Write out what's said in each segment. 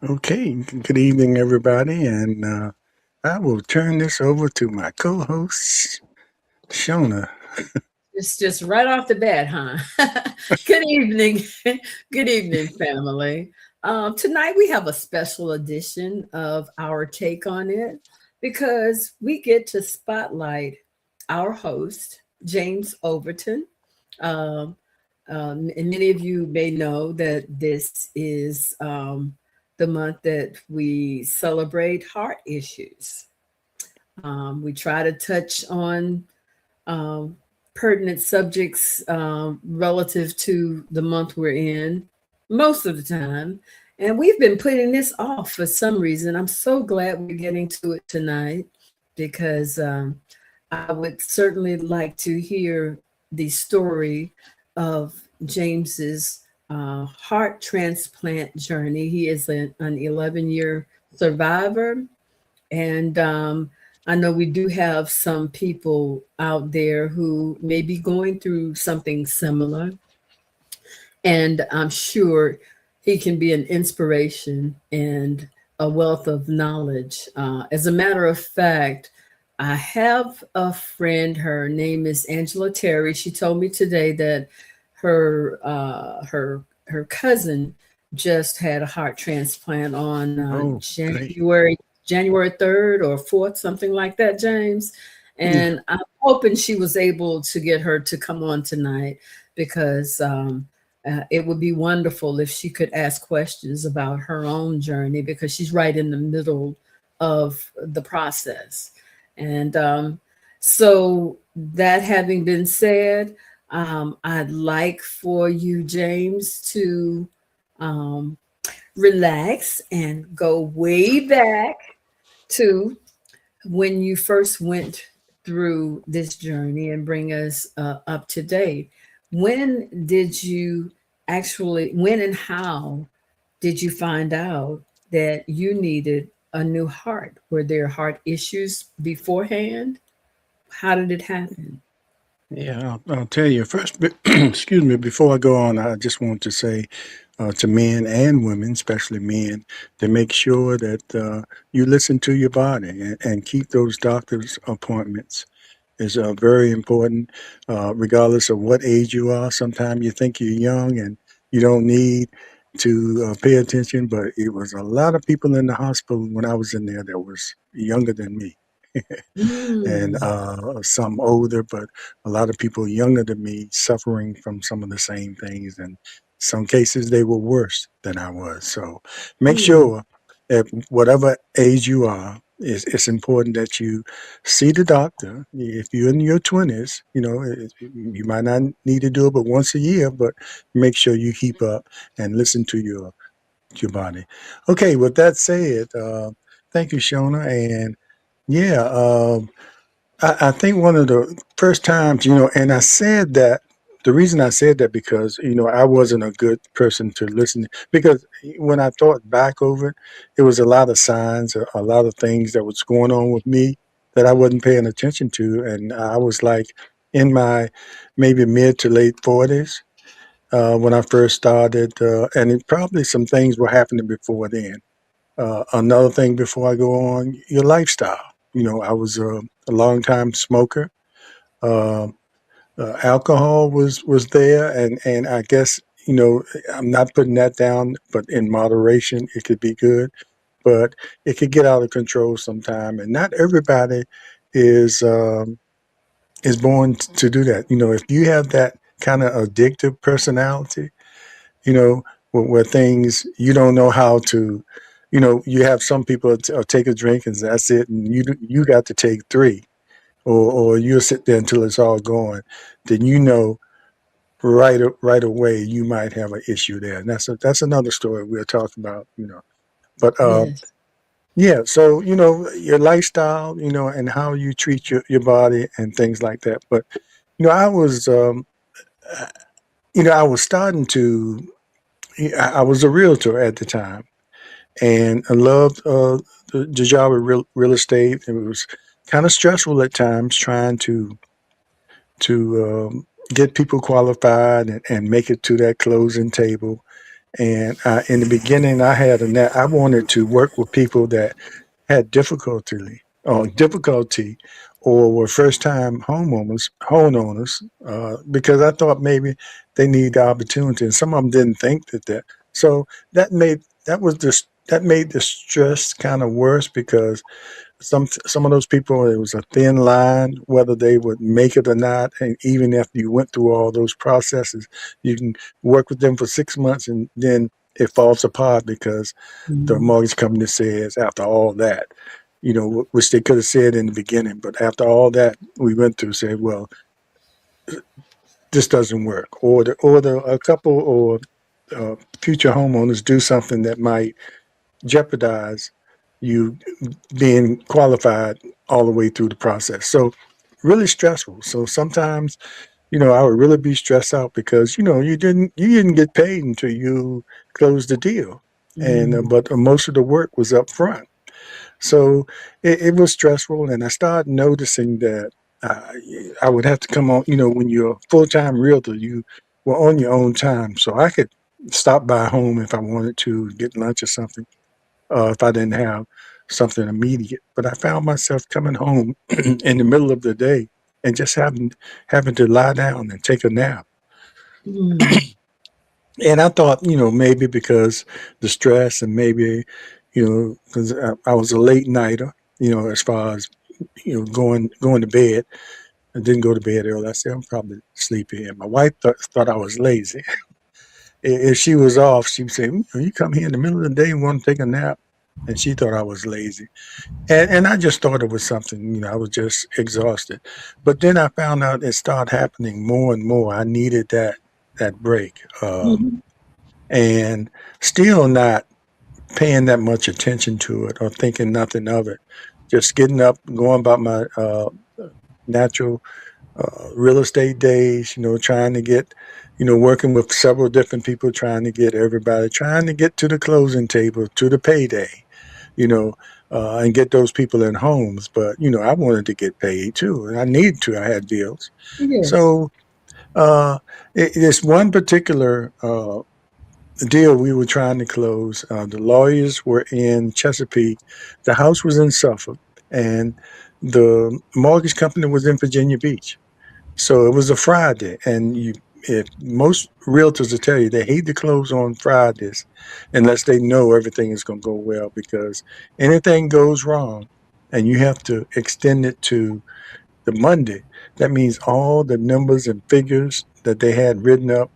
Okay, good evening, everybody, and I will turn this over to my co-host, Shona. It's just right off the bat, huh? Good evening. Good evening, family. Tonight we have a special edition of our take on it because we get to spotlight our host, James Overton. Um, and many of you may know that this is the month that we celebrate heart issues. We try to touch on um, pertinent subjects relative to the month we're in most of the time. And we've been putting this off for some reason. I'm so glad we're getting to it tonight because I would certainly like to hear the story of James's heart transplant journey. He is an 11-year survivor, and I know we do have some people out there who may be going through something similar. And I'm sure he can be an inspiration and a wealth of knowledge. As a matter of fact, I have a friend. Her name is Angela Terry. She told me today that her cousin just had a heart transplant on Oh, great. January 3rd or 4th, something like that, James. Yeah, And I'm hoping she was able to get her to come on tonight because it would be wonderful if she could ask questions about her own journey because she's right in the middle of the process. And so, that having been said, I'd like for you, James, to um, relax and go way back to when you first went through this journey and bring us up to date. When did you when and how did you find out that you needed a new heart? Were there heart issues beforehand? How did it happen? yeah. I'll tell you first. Excuse me. Before I go on, I just want to say to men and women, especially men, to make sure that you listen to your body and keep those doctor's appointments is very important, regardless of what age you are. Sometimes you think you're young and you don't need to pay attention, but it was a lot of people in the hospital when I was in there that was younger than me. And Mm, some older, but a lot of people younger than me suffering from some of the same things. And some cases they were worse than I was. So make mm, sure at whatever age you are, it's important that you see the doctor. If you're in your 20s, you might not need to do it but once a year, but make sure you keep up and listen to your body. Okay, with that said, thank you, Shona. And yeah, I think one of the first times, and I said that the reason I said that because, I wasn't a good person to listen because when I thought back over it, it was a lot of signs, a lot of things that was going on with me that I wasn't paying attention to. And I was like in my maybe mid to late 40s when I first started. And probably some things were happening before then. Another thing before I go on, your lifestyle. I was a long time smoker. Uh, Alcohol was there, and I guess I'm not putting that down, but in moderation, it could be good, but it could get out of control sometime, and not everybody is um, is born to do that. If you have that kind of addictive personality, where things you don't know how to, you have some people take a drink and that's it, and you got to take three, or you'll sit there until it's all gone. Then right away you might have an issue there, and that's another story we'll talk about. But yes. yeah, so your lifestyle, and how you treat your body and things like that. But I was uh, I was starting to. I was a realtor at the time, and I loved the job of real estate. It was kind of stressful at times trying to get people qualified and make it to that closing table. And in the beginning, I wanted to work with people that had difficulty or were first time homeowners, because I thought maybe they need the opportunity, and some of them didn't think that. So that made the stress kind of worse because some of those people, it was a thin line whether they would make it or not, and even after you went through all those processes, you can work with them for 6 months and then it falls apart because the Mm-hmm. mortgage company says after all that, which they could have said in the beginning, but after all that we went through, said, well, this doesn't work, or the a couple or future homeowners do something that might jeopardize you being qualified all the way through the process. So really stressful. So sometimes, I would really be stressed out because, you didn't get paid until you closed the deal. And Mm-hmm. but most of the work was up front. So it was stressful, and I started noticing that uh, I would have to come on. When you're a full time realtor, you were on your own time, so I could stop by home if I wanted to get lunch or something, if I didn't have something immediate. But I found myself coming home in the middle of the day and just having to lie down and take a nap. Mm-hmm. And I thought, maybe because the stress, and maybe, because I was a late nighter, as far as going to bed. I didn't go to bed early. I said I'm probably sleepy, and my wife thought I was lazy. If she was off, she'd say, "You come here in the middle of the day and want to take a nap," and she thought I was lazy. And I just thought it was something, I was just exhausted. But then I found out it started happening more and more. I needed that break, Mm-hmm. and still not paying that much attention to it or thinking nothing of it. Just getting up, going about my natural real estate days, trying to get, working with several different people, trying to get everybody, trying to get to the closing table, to the payday, you know, and get those people in homes. But, I wanted to get paid too, and I needed to. I had bills. Yes. So uh, this one particular deal we were trying to close, the lawyers were in Chesapeake, the house was in Suffolk, and the mortgage company was in Virginia Beach. So it was a Friday, and if most realtors will tell you they hate to close on Fridays unless they know everything is going to go well, because anything goes wrong and you have to extend it to the Monday, that means all the numbers and figures that they had written up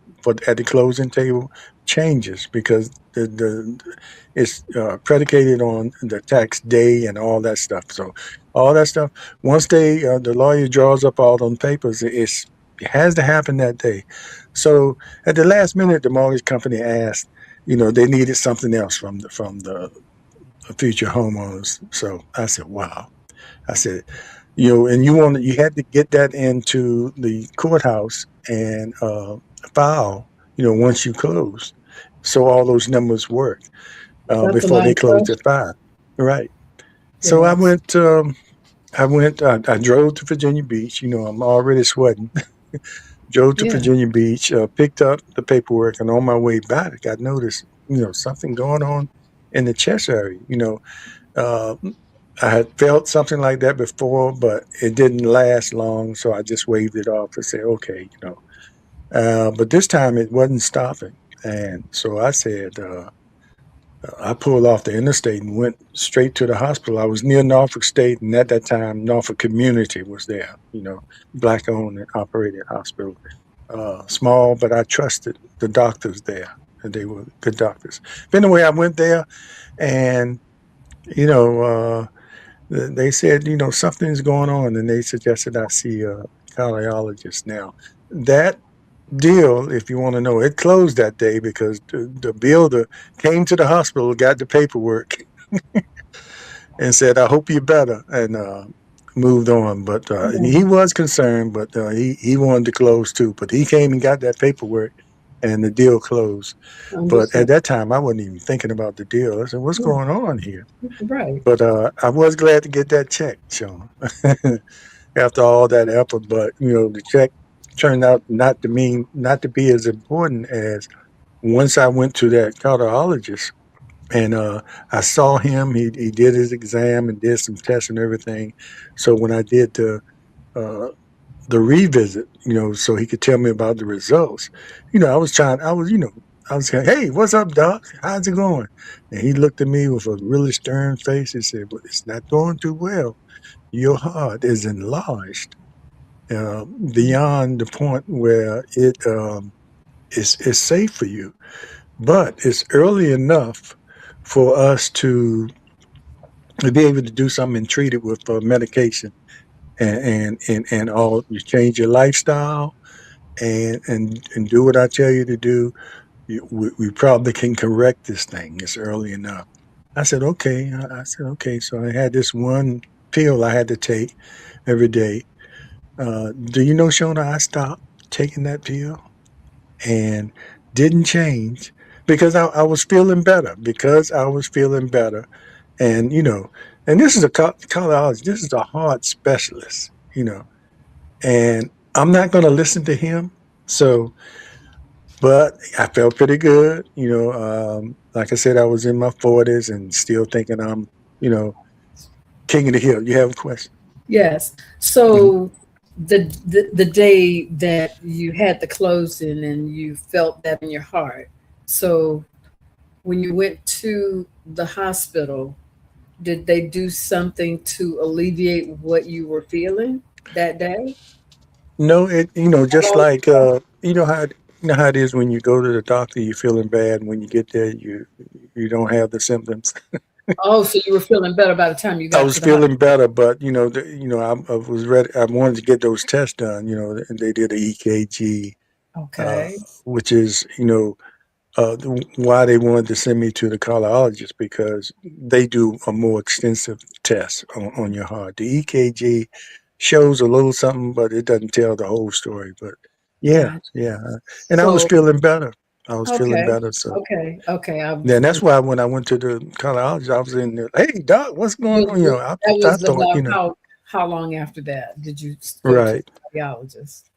at the closing table changes, because the it's predicated on the tax day and all that stuff. So all that stuff, once the lawyer draws up all them papers, it has to happen that day. So at the last minute, the mortgage company asked, they needed something else from the future homeowners. So I said, wow. I said, and you had to get that into the courthouse and file, once you closed, so all those numbers work That's a before lot they of closed pressure. at 5. Right. So I Yes. went. I drove to Virginia Beach. I'm already sweating. Drove to Yeah. Virginia Beach, picked up the paperwork, and on my way back, I noticed, something going on in the chest area. Uh, I had felt something like that before, but it didn't last long, so I just waved it off and said, "Okay." But this time it wasn't stopping, and so I said, I pulled off the interstate and went straight to the hospital. I was near Norfolk State, and at that time, Norfolk Community was there. Black-owned and operated hospital, small, but I trusted the doctors there, and they were good doctors. But anyway, I went there, and you know. They said, something's going on, and they suggested I see a cardiologist. Now, that deal, if you want to know, it closed that day because the builder came to the hospital, got the paperwork, and said, "I hope you're better," and moved on. But he Yeah. was concerned, but he wanted to close too. But he came and got that paperwork, and the deal closed. But at Understood. that time, I wasn't even thinking about the deal. I said, "What's Yeah. going on here?" Right. But I was glad to get that check, Shona. After all that effort, but the check turned out not to be as important as once I went to that cardiologist and I saw him, he did his exam and did some tests and everything. So when I did uh, the revisit, so he could tell me about the results. I was saying, "Hey, what's up, doc? How's it going?" And he looked at me with a really stern face. He said, "Well, it's not going too well. Your heart is enlarged beyond the point where is safe for you, but it's early enough for us to be able to do something and treat it with medication and all. You change your lifestyle and do what I tell you to do. We probably can correct this thing. It's early enough." I said, "Okay." I said, "Okay." So I had this one pill I had to take every day. Do you know, Shona, I stopped taking that pill and didn't change because I was feeling better. Because I was feeling better, and and this is a cardiologist. This is a heart specialist. And I'm not going to listen to him. So, but I felt pretty good. Like I said, I was in my 40s and still thinking I'm, you know, king of the hill. You have a question? Yes. Mhm. So the day that you had the closing and you felt that in your heart. So when you went to the hospital, did they do something to alleviate what you were feeling that day? No, How just long like how it is when you go to the doctor, you're feeling bad, and when you get there, you don't have the symptoms. Oh, so you were feeling better by the time you I got was to the hospital. feeling better, but I was ready. I wanted to get those tests done. And they did a EKG, uh, Okay. which is why they wanted to send me to the cardiologist because they do a more extensive test on your heart. The EKG shows a little something, but it doesn't tell the whole story. But yeah, Gotcha. yeah, and I was So, feeling better. I was feeling okay. better. So Okay. I then was that's why when I went to the cardiologist, I was in there. Hey, doc, what's going on? that I was thought, about how long after that did you go to the right. cardiologist?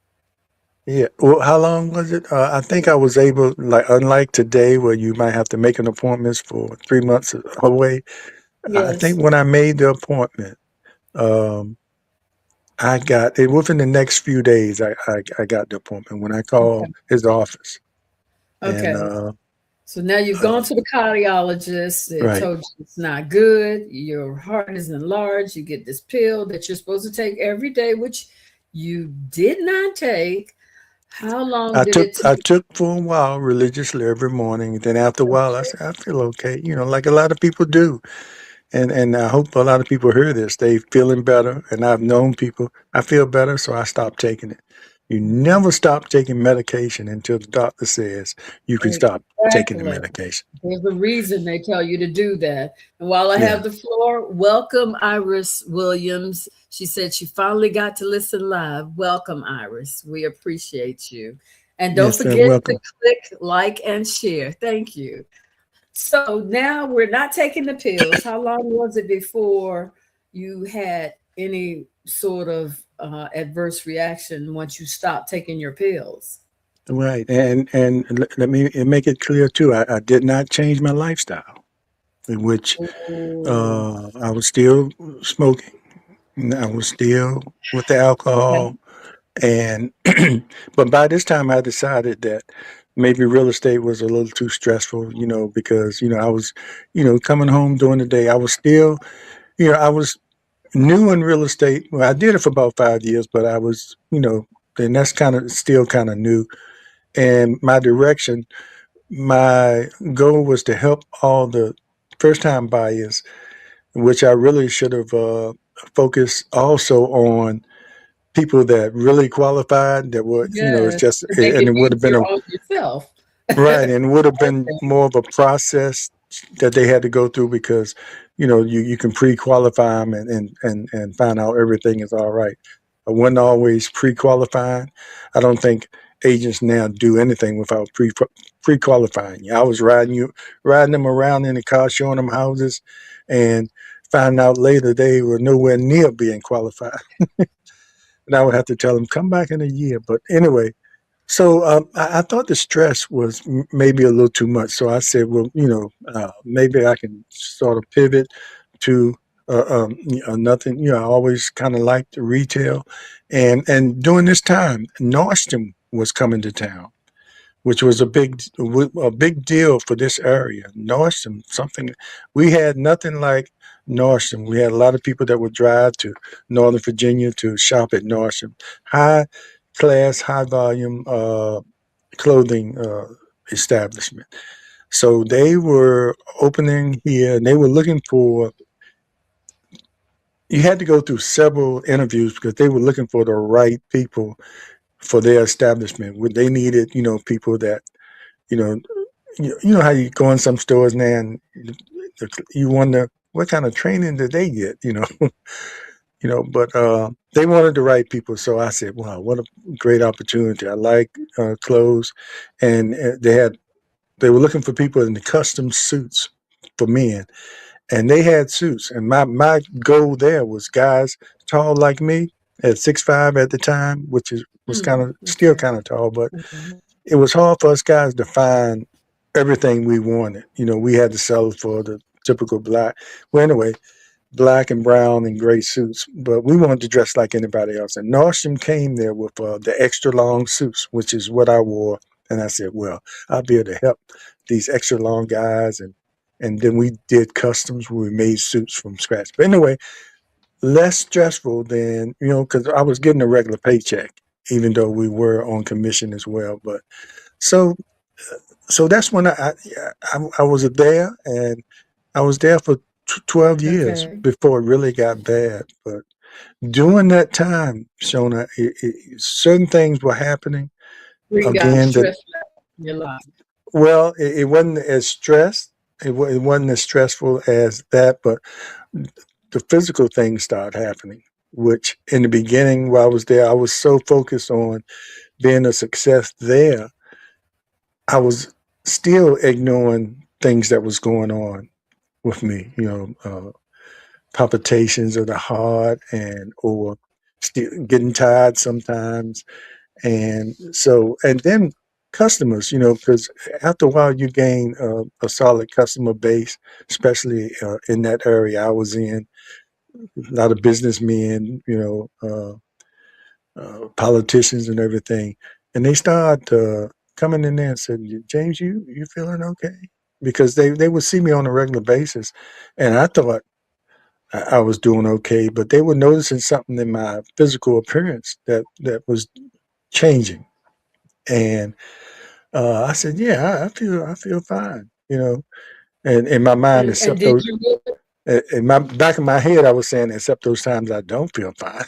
Yeah. Well, how long was it? I think I was able, like, unlike today, where you might have to make an appointment for 3 months away. I Yes. think when I made the appointment, um, I got it within the next few days. I got the appointment when I called Okay. his office, and Okay. So now you've uh, gone to the cardiologist. They right. told you it's not good. Your heart is enlarged. You get this pill that you're supposed to take every day, which you did not take. How long I did took it I take? took for a while religiously every morning. Then after a while, I Okay. said I feel okay. Like a lot of people do. And I hope a lot of people hear this. They feeling better, and I've known people. I feel better, so I stopped taking it. You never stop taking medication until the doctor says you can stop taking the Exactly. medication. There's a reason they tell you to do that. And while I Yeah. have the floor, welcome Iris Williams. She said she finally got to listen live. Welcome, Iris. We appreciate you. And don't Yes. forget to Welcome. click like and share. Thank you. So now we're not taking the pills. How long was it before you had any sort of adverse reaction once you stopped taking your pills? Right. And let me make it clear too. I did not change my lifestyle, in which Oh, I was still smoking. And I was still with the okay. alcohol. And but by this time, I decided that maybe real estate was a little too stressful, because I was, coming home during the day. I was still, I was new in real estate. Well, I did it for about 5 years, but I was, and that's kind of still kind of new. And my goal was to help all the first time buyers, which I really should have focused also on people that really qualified that were, it's Yes, just, to make and it it would have been easier a, on yourself. right. And it would have been Okay. more of a process that they had to go through because, you can pre-qualify them and find out everything is all right. I wasn't always pre-qualifying. I don't think agents now do anything without pre-qualifying you. I was riding them around in the car, showing them houses and finding out later they were nowhere near being qualified. And I would have to tell them, come back in a year. But anyway, So I thought the stress was maybe a little too much. So I said, well, maybe I can sort of pivot to nothing. I always kind of liked retail, and during this time, Nordstrom was coming to town, which was a big deal for this area. Nordstrom, something we had nothing like Nordstrom. We had a lot of people that would drive to Northern Virginia to shop at Nordstrom. High class, high volume clothing establishment. So they were opening here, and they were looking for. You had to go through several interviews because they were looking for the right people for their establishment. They needed, people that you know you know how you go in some stores now and you wonder what kind of training did they get, but they wanted the right people. So I said, wow, what a great opportunity. I like clothes, and they were looking for people in the custom suits for men, and they had suits. And my goal there was guys tall like me at 6'5" at the time, which was kind Hmm. of still Okay. kind of tall, but Mhm. it was hard for us guys to find everything we wanted. We had to sell for the typical black. Well, anyway, black and brown and gray suits, but we wanted to dress like anybody else. And Nordstrom came there with the extra long suits, which is what I wore. And I said, well, I'll be able to help these extra long guys. And then we did customs where we made suits from scratch. But anyway, less stressful than, because I was getting a regular paycheck, even though we were on commission as well. But so so that's when I was there, and I was there for 12 years Okay. before it really got bad. But during that time, Shona, certain things were happening We got again that, stress in your life. well, it wasn't as stressed. It wasn't as stressful as that, but the physical things started happening, which in the beginning while I was there, I was so focused on being a success there, I was still ignoring things that was going on with me, palpitations of the heart or still getting tired sometimes. And then customers, because after a while you gain a solid customer base, especially in that area I was in, a lot of businessmen, politicians and everything. And they start coming in there and said, James, you feeling okay? Because they would see me on a regular basis. And I thought, I was doing okay, but they were noticing something in my physical appearance that was changing. And I said, "Yeah, I feel fine," And in my mind, And except did those, you in my back of my head, I was saying, except those times I don't feel fine.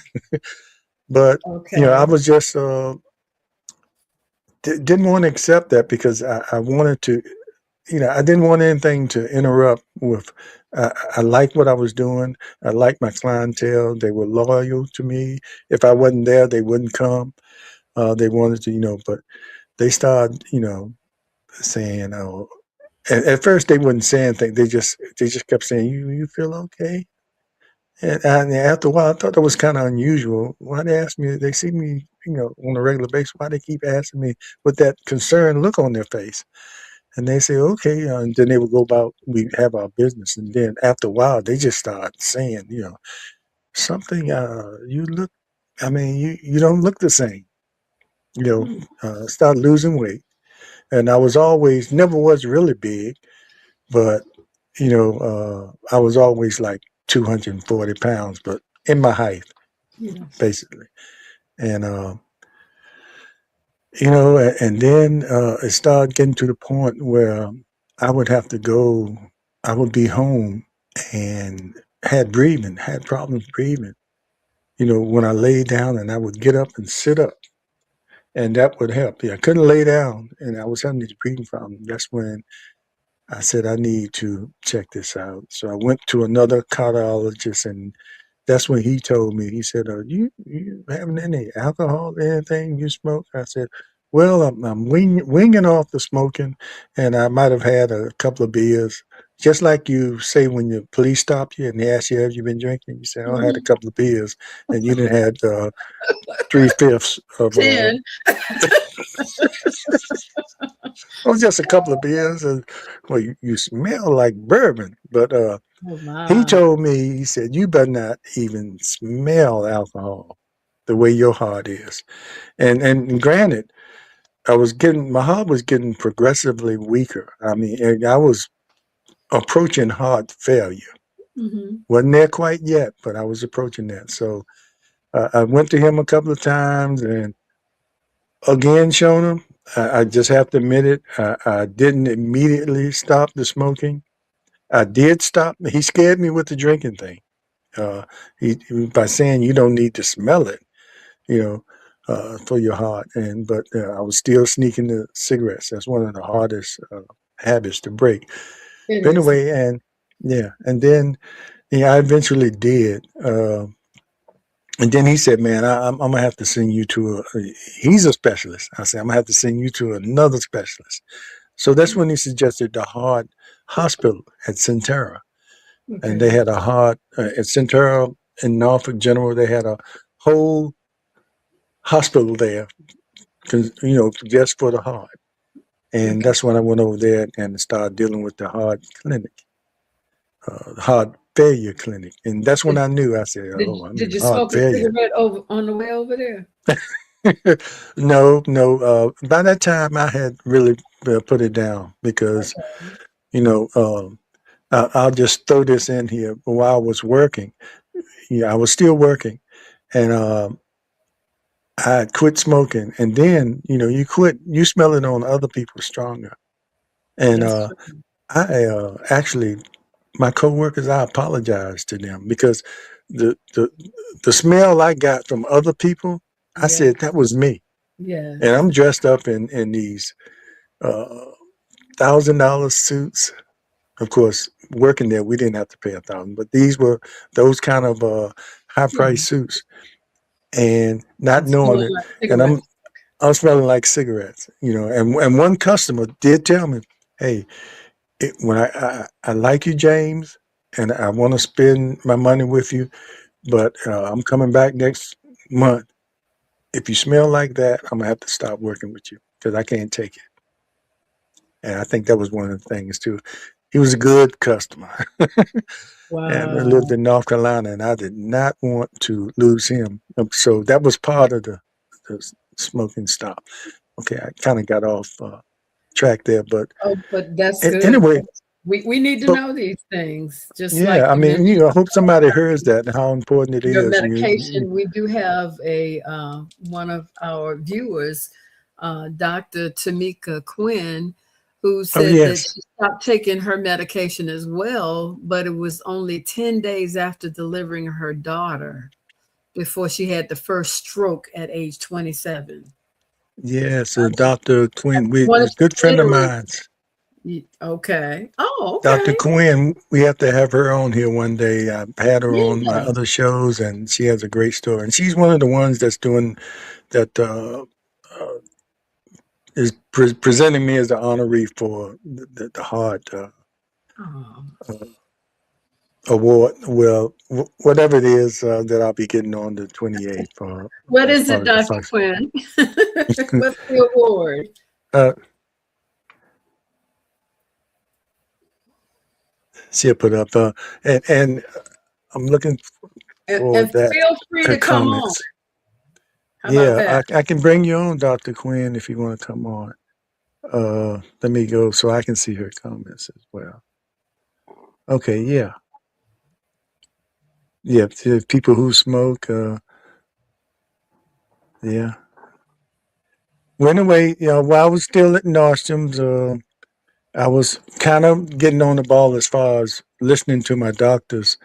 But I okay. was just didn't want to accept that because I wanted to. I didn't want anything to interrupt with. I liked what I was doing. I liked my clientele. They were loyal to me. If I wasn't there, they wouldn't come. They wanted to, but they started, saying, "Oh." At first, they wouldn't say anything. They just kept saying, "You feel okay?" And after a while, I thought that was kind of unusual. Why they ask me? They see me, on a regular basis. Why they keep asking me with that concerned look on their face? And they say, okay. And then they would go about, we have our business. And then after a while, they just start saying, something, you look, I mean, you don't look the same, Hmm. start losing weight. And I was always, never was really big, but, I was always like 240 pounds, but in my height, Yes. basically. And, and then it started getting to the point where I would have to go, I would be home and had problems breathing. When I lay down and I would get up and sit up, and that would help. Yeah, I couldn't lay down and I was having these breathing problems. That's when I said, I need to check this out. So I went to another cardiologist, and that's when he told me, he said, you having any alcohol, anything you smoke? I said, well, I'm winging off the smoking, and I might have had a couple of beers, just like you say when the police stop you and they ask you, have you been drinking? You say, oh, I had a Mhm. couple of beers. And you done had 3/5 of, 10. oh, just a couple of beers. And, well, you smell like bourbon. But Oh, he my. told me, he said, you better not even smell alcohol the way your heart is. And granted, my heart was getting progressively weaker. I mean, and I was approaching heart failure. Mhm. Wasn't there quite yet, but I was approaching that. So I went to him a couple of times, and again, Shona, I just have to admit it. I didn't immediately stop the smoking. I did stop. He scared me with the drinking thing. Uh, by saying you don't need to smell it, you know, for your heart. And but I was still sneaking the cigarettes. That's one of the hardest habits to break. It But is. anyway, and yeah, and then yeah, I eventually did. And then he said, "Man, I'm gonna have to send you to a." He's a specialist. I said, "I'm gonna have to send you to another specialist." So that's when he suggested the heart hospital at Centera, and they Okay. had a heart at Centera in Norfolk General. They had a whole hospital there, just for the heart. And Okay. that's when I went over there and started dealing with the heart clinic, heart failure clinic. And that's when Did I knew. I said, did "Oh, I'm did in you heart smoke a failure." cigarette over on the way over there? No, no. By that time, I had really put it down because Okay. you know. I'll just throw this in here. While I was working, yeah, I was still working, and I had quit smoking. And then you quit. You smell it on other people stronger. And That's true. I actually, my coworkers, I apologized to them because the the the smell I got from other people, I Yeah. said that was me. And Yes. I'm dressed up in these uh, $1,000 suits. Of course, working there, we didn't have to pay 1,000, but these were those kind of high Yeah. price suits, and not And knowing smelling it, like and cigarettes. I'm smelling like cigarettes, And one customer did tell me, "Hey, when I like you, James, and I want to spend my money with you, but I'm coming back next month. If you smell like that, I'm gonna have to stop working with you because I can't take it." And I think that was one of the things too. He was a good customer, and I lived Wow. in North Carolina, and I did not want to lose him. So that was part of the smoking stop. Okay, I kind of got off track there, but Oh, but that's good. anyway, We need to but know these things, just yeah, like I you mean, mentioned I hope somebody hears that and how important it your is. medication. We do have a one of our viewers, Dr. Tamika Quinn, who Oh said that yes, she stopped taking her medication as well, but it was only 10 days after delivering her daughter before she had the first stroke at age 27. yes, Dr. Quinn, Wanted a to good friend of reiterate. mine. Okay. Oh, Dr. okay. Quinn, we have to have her on here one day. I've had her on my Yeah. other shows, and she has a great story. And she's one of the ones that's doing that uh, is presenting me as the honoree for the Heart Oh. uh, Award. Well, whatever it is that I'll be getting on the 28th What as is it, part of the Dr. function. Quinn? What's the award? uh, she'll put up, and I'm looking for And that feel free her to come on. comments. How about Yeah, that? I can bring you on, Dr. Quinn, if you want to come on. Let me go so I can see her comments as well. Okay, yeah, yeah. To people who smoke, yeah. Well, anyway, while I was still at Nordstrom's, I was kind of getting on the ball as far as listening to my doctors,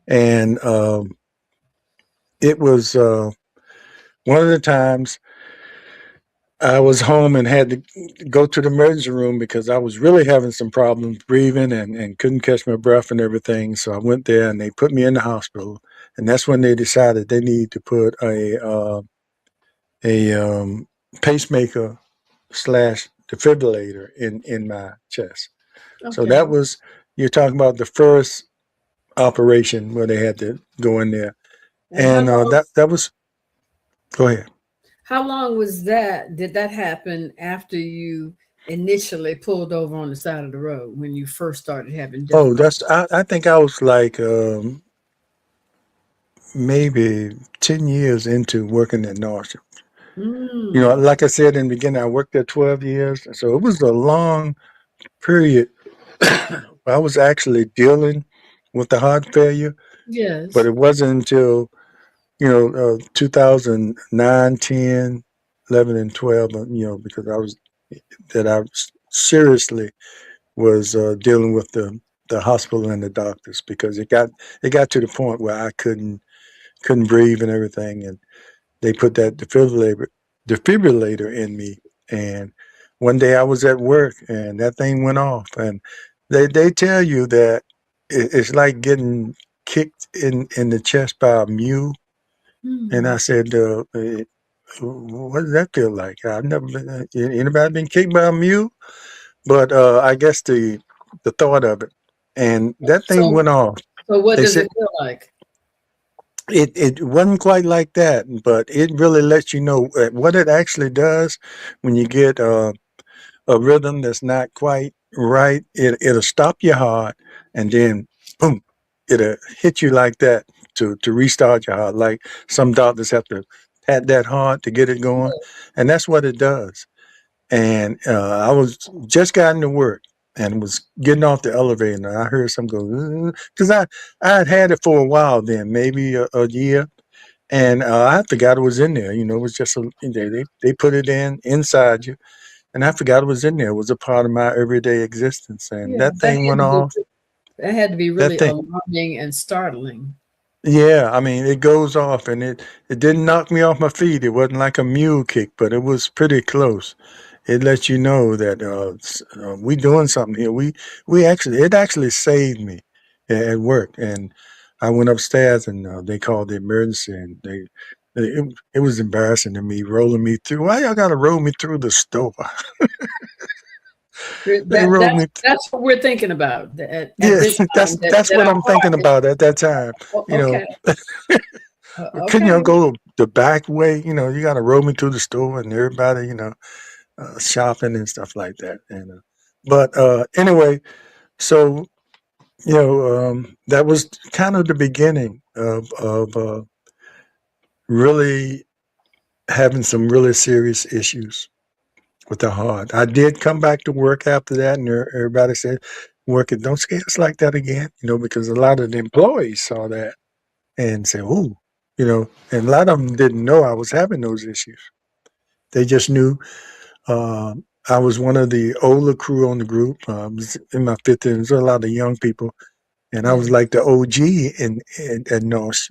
and it was one of the times I was home and had to go to the emergency room because I was really having some problems breathing and couldn't catch my breath and everything. So I went there and they put me in the hospital, and that's when they decided they need to put a pacemaker slash defibrillator in my chest. So that Okay. was you're talking about the first operation where they had to go in there, And and that was. Go ahead. how long was that? Did that happen after you initially pulled over on the side of the road when you first started having Oh, difficulty? that's. I think I was like maybe 10 years into working at North. Mm, Like I said in the beginning, I worked there 12 years, so it was a long period. I was actually dealing with the heart failure, but yes. it wasn't until 2009, 10, 11, and 12. Because I was seriously was dealing with the hospital and the doctors because it got to the point where I couldn't breathe and everything, and they put that defibrillator in me. And one day I was at work and that thing went off. And they tell you that it's like getting kicked in the chest by a mule. And I Mm. said, what does that feel like? I've never been, anybody been kicked by a mule? But I guess the thought of it. And that thing So, went off. so what They does said it feel like? it wasn't quite like that, but it really lets you know what it actually does when you get a rhythm that's not quite right. It'll stop your heart, and then boom, it'll hit you like that to restart your heart. Like some doctors have to pat that hard to get it going, and that's what it does. And I was just gotten to work and was getting off the elevator, and I heard some go because I had it for a while then, maybe a year, and I forgot it was in there. It was just they put it inside you, and I forgot it was in there. It was a part of my everyday existence, and Yeah, that thing went off. that had to be That really thing. alarming and startling. Yeah, I mean, it goes off, and it didn't knock me off my feet. It wasn't like a mule kick, but it was pretty close. It lets you know that we doing something here. It actually saved me at work, and I went upstairs, and they called the emergency, and it was embarrassing to me rolling me through. Why y'all got to roll me through the store? They That rolled that's me. that's what we're thinking about at Yeah, this that's time. That that's that what our I'm thinking heart is. about at that time. Oh, You know, okay, couldn't okay. y'all go the back way? You got to roll me through the store and everybody, shopping and stuff like that. And but anyway, so that was kind of the beginning of really having some really serious issues with the heart. I did come back to work after that, and everybody said, "Working, don't scare us like that again," because a lot of the employees saw that and said, "Ooh." And a lot of them didn't know I was having those issues. They just knew I was one of the older crew on the group. I was in my 50s. There was a lot of young people, and I Yeah, was like the OG at Norse.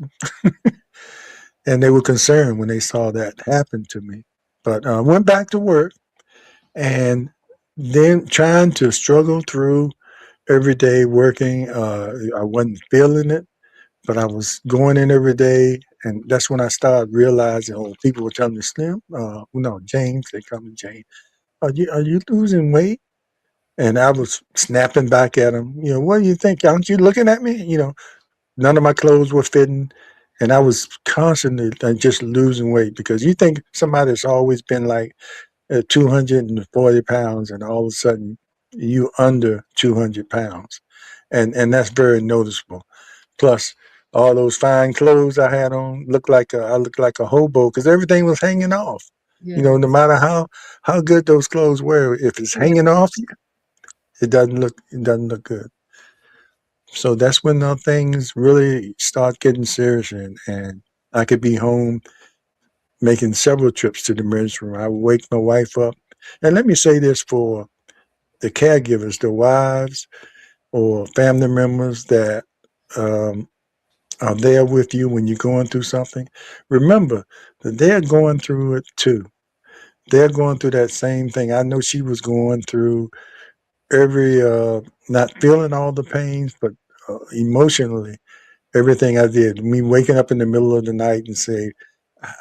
And they were concerned when they saw that happen to me. But I went back to work and then trying to struggle through every day working. I wasn't feeling it, but I was going in every day. And that's when I started realizing, people were telling me, Slim, no, James, they call me James. Are you losing weight? And I was snapping back at him, what do you think? Aren't you looking at me? None of my clothes were fitting. And I was constantly just losing weight because you think somebody that's always been like 240 pounds and all of a sudden you under 200 pounds. And that's very noticeable. Plus, all those fine clothes I had on I looked like a hobo because everything was hanging off. No yes, matter how good those clothes were, if it's yeah. hanging off, it doesn't look good. So that's when things really start getting serious, and I could be home making several trips to the emergency room. I would wake my wife up. And let me say this for the caregivers, the wives or family members that um, are there with you when you're going through something. Remember that they're going through it too. They're going through that same thing. I know she was going through every, not feeling all the pains, but emotionally everything I did. Me waking up in the middle of the night and say,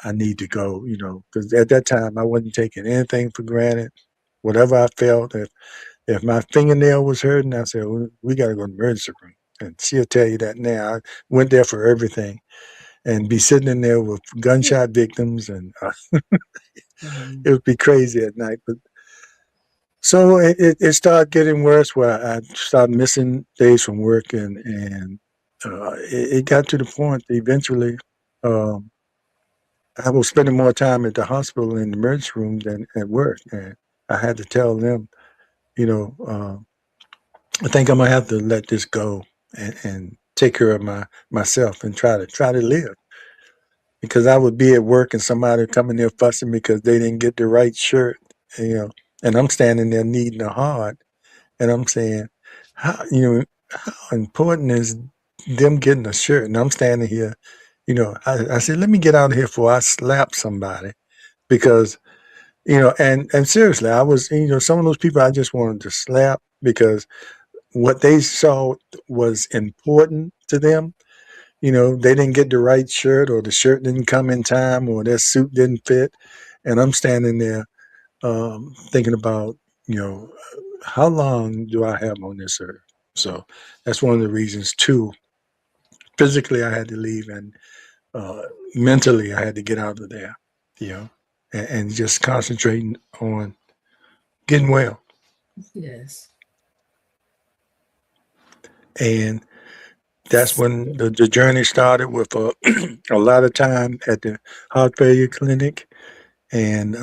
I need to go, because at that time I wasn't taking anything for granted. Whatever I felt, If my fingernail was hurting, I said, we got to go to the emergency room. And she'll tell you that now. I went there for everything and be sitting in there with gunshot victims, and Mhm. it would be crazy at night. But so it started getting worse where I started missing days from work, and it got to the point eventually um, I was spending more time at the hospital in the emergency room than at work. And I had to tell them, you know, I think I'm gonna have to let this go and take care of myself and try to live because I would be at work and somebody would come in there fussing because they didn't get the right shirt, you know, and I'm standing there needing a heart, and I'm saying, how important is them getting a shirt, and I'm standing here, I said, let me get out of here before I slap somebody because and seriously, I was, some of those people I just wanted to slap because what they saw was important to them. They didn't get the right shirt, or the shirt didn't come in time, or their suit didn't fit. And I'm standing there thinking about, you know, how long do I have on this earth? So that's one of the reasons, too. Physically, I had to leave, and uh, mentally, I had to get out of there, you know, and just concentrating on getting well. Yes. And that's when the journey started with a lot of time at the heart failure clinic. And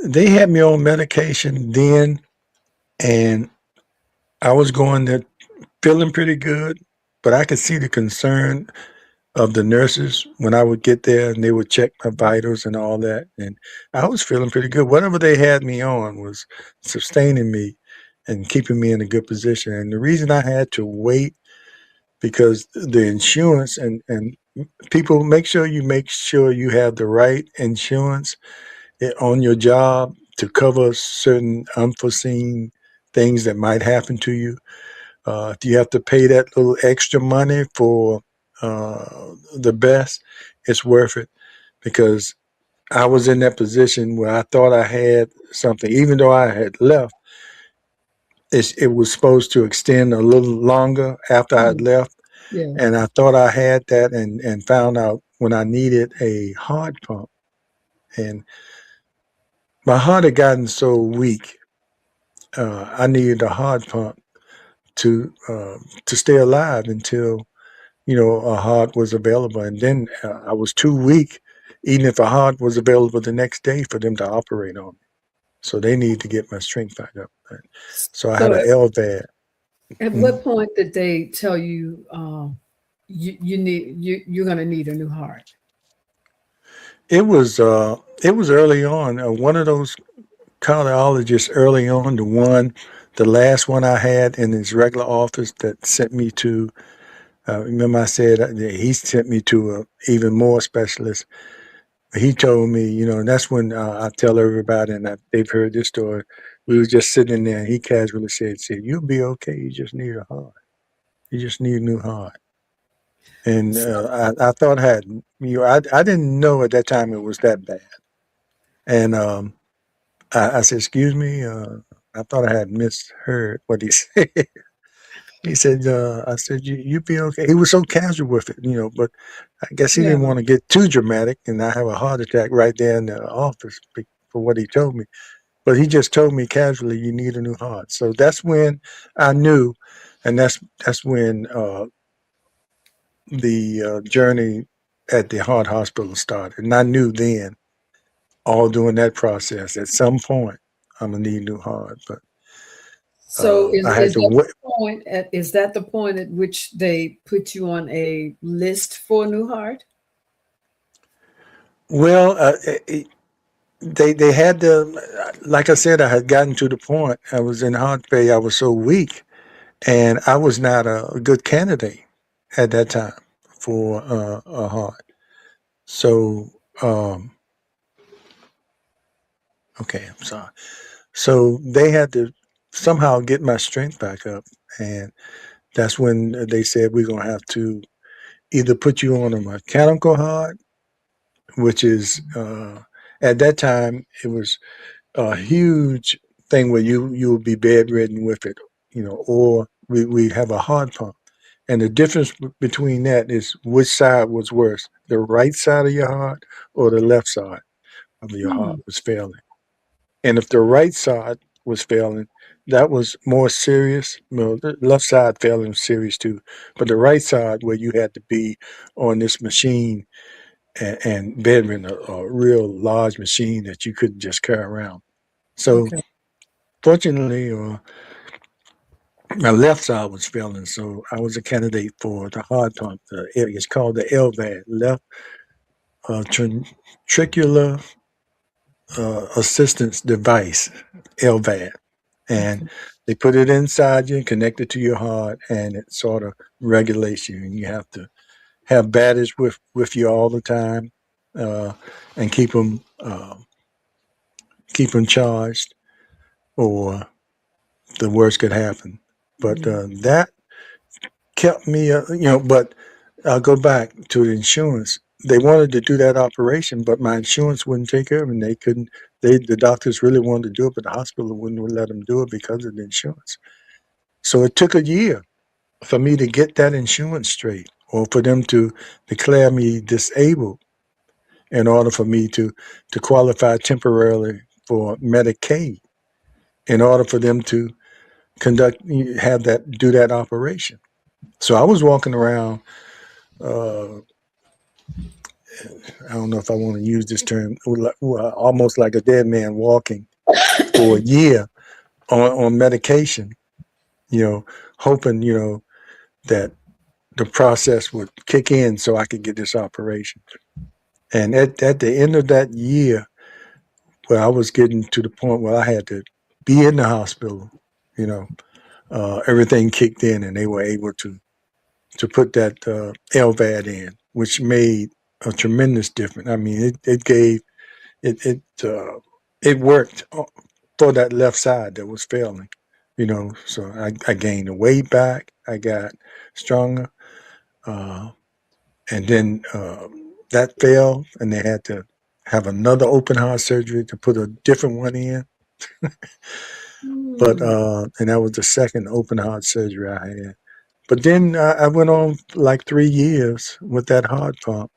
they had me on medication then, and I was going there feeling pretty good, but I could see the concern of the nurses when I would get there and they would check my vitals and all that. And I was feeling pretty good. Whatever they had me on was sustaining me and keeping me in a good position. And the reason I had to wait because the insurance and people make sure you have the right insurance on your job to cover certain unforeseen things that might happen to you. If you have to pay that little extra money for the best, it's worth it because I was in that position where I thought I had something, even though I had left. It was supposed to extend a little longer after I had Mm. left, Yes. and I thought I had that, and found out when I needed a heart pump, and my heart had gotten so weak, I needed a heart pump to stay alive until a heart was available, and then I was too weak, even if a heart was available the next day for them to operate on me. So they need to get my strength back up. So I had So an LVAD. at Mhm. what point did they tell you you're gonna need a new heart? It was early on. One of those cardiologists early on, the last one I had in his regular office that sent me to. Remember, I said that he sent me to a even more specialist. He told me, and that's when I tell everybody, and they've heard this story. We was just sitting in there, and he casually said, "You'll be okay. You just need a heart. You just need a new heart." And I thought I had, I didn't know at that time it was that bad. And I said, "Excuse me, I thought I had misheard what he said." He said, "I said you be okay." He was so casual with it, but I guess he Yeah. didn't want to get too dramatic, and I have a heart attack right there in the office for what he told me. But he just told me casually, "You need a new heart." So that's when I knew, and that's when the journey at the heart hospital started, and I knew then, all during that process, at some point, I'm gonna need a new heart. But So I had is to that wait. the point is that the point at which they put you on a list for a new heart? Well, they had the, like I said, I had gotten to the point. I was in heart failure. I was so weak, and I was not a good candidate at that time for a heart. So, um, okay, I'm sorry. So they had to somehow get my strength back up, and that's when they said we're gonna have to either put you on a mechanical heart, which is at that time it was a huge thing where you would be bedridden with it, or we have a heart pump. And the difference between that is which side was worse, the right side of your heart or the left side of your heart Mm, was failing. And if the right side was failing, that was more serious. Well, the left side failing was serious too, but the right side where you had to be on this machine and bedridden, a real large machine that you couldn't just carry around. So okay. fortunately, my left side was failing, so I was a candidate for the heart pump. It's called the LVAD, left ventricular assistance device, LVAD, and Okay. they put it inside you and connect it to your heart, and it sort of regulates you. And you have to have batteries with you all the time, uh, and keep them charged, or the worst could happen. But Mm. that kept me, But I'll go back to the insurance. They wanted to do that operation, but my insurance wouldn't take care of it. And they couldn't. The doctors really wanted to do it, but the hospital wouldn't let them do it because of the insurance. So it took a year for me to get that insurance straight, or for them to declare me disabled in order for me to qualify temporarily for Medicaid. In order for them to have that do that operation. So I was walking around. I don't know if I want to use this term, almost like a dead man walking for a year on medication, you know, hoping, that the process would kick in so I could get this operation. And at the end of that year, where I was getting to the point where I had to be in the hospital, you know, everything kicked in and they were able to put that LVAD in, which made a tremendous difference. I mean, it gave it it it worked for that left side that was failing, So I gained the weight back. I got stronger, uh, and then that failed, and they had to have another open heart surgery to put a different one in. But Mm. and that was the second open heart surgery I had. But then I went on like 3 years with that heart pump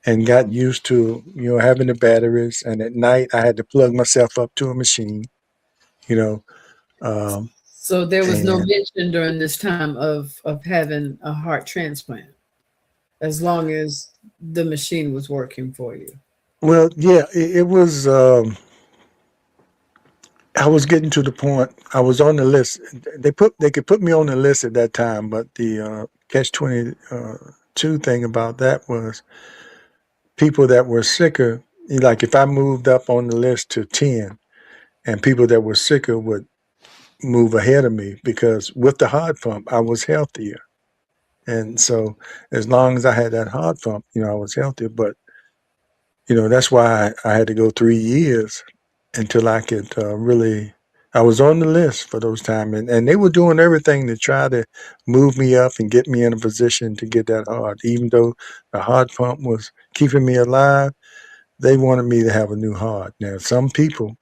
and got used to having the batteries. And at night I had to plug myself up to a machine, you know, um, So there was no and mention during this time of having a heart transplant, as long as the machine was working for you. well, yeah, it was. I was getting to the point. I was on the list. They could put me on the list at that time, but the catch 22 thing about that was people that were sicker. Like if I moved up on the list to 10, and people that were sicker would move ahead of me because with the heart pump, I was healthier. And so as long as I had that heart pump, I was healthier. But, that's why I had to go 3 years until I could really, I was on the list for those times. And they were doing everything to try to move me up and get me in a position to get that heart. Even though the heart pump was keeping me alive, they wanted me to have a new heart. Now, some people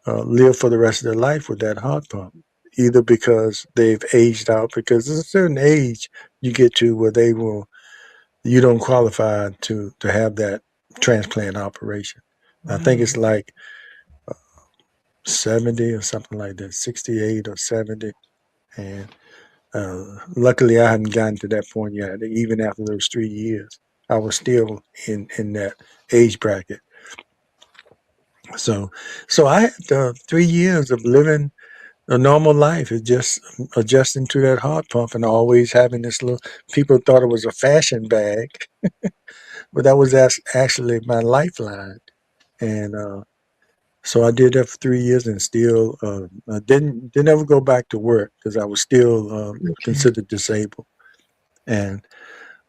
live for the rest of their life with that heart pump, either because they've aged out, because there's a certain age you get to where you don't qualify to have that transplant operation. I think Wow. it's like 70 or something like that, 68 or 70. And luckily, I hadn't gotten to that point yet. Even after those 3 years, I was still in that age bracket. So, so I had 3 years of living a normal life is just adjusting to that heart pump and always having this little. People thought it was a fashion bag, but that was actually my lifeline. And so I did that for 3 years and still I didn't ever go back to work because I was still Okay. considered disabled. And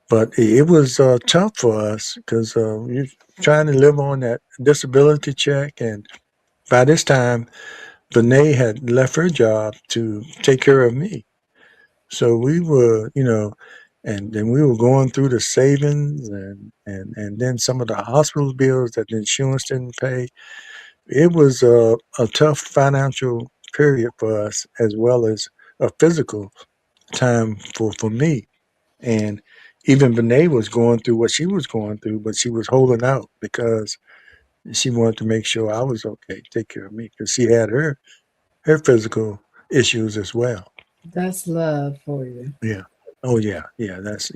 but it was tough for us because you're trying to live on that disability check. And by this time, Benay had left her job to take care of me. So we were, and then we were going through the savings and then some of the hospital bills that the insurance didn't pay. it was a tough financial period for us, as well as a physical time for me. And even Renee was going through what she was going through, but she was holding out because she wanted to make sure I was okay, take care of me, because she had her physical issues as well. That's love for you. Yeah. Oh yeah, yeah. That's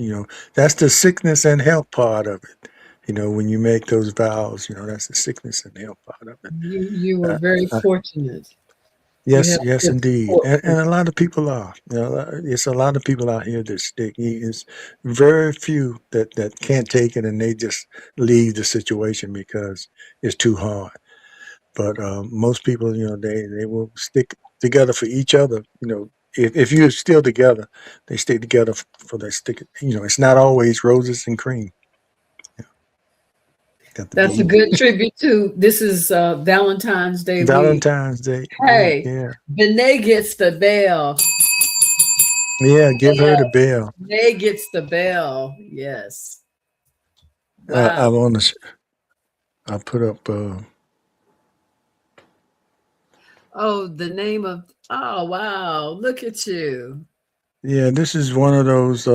that's the sickness and health part of it. When you make those vows, that's the sickness and health part of it. You were Uh, very uh, fortunate. You yes, have yes, good indeed, support and from a lot of people are. It's a lot of people out here that stick. It's very few that can't take it and they just leave the situation because it's too hard. But most people, they will stick together for each other. If you're still together, they stick together for their stick. It's not always roses and cream. You got to That's a be good tribute to this is Valentine's Day week. Valentine's Day week. Hey, Yeah, Benet gets the bell. yeah. Give her Yeah, the bell. Benet gets the bell. Yes. Wow. I want to. I put up. Oh, the name of, oh, wow. Look at you. Yeah, this is one of those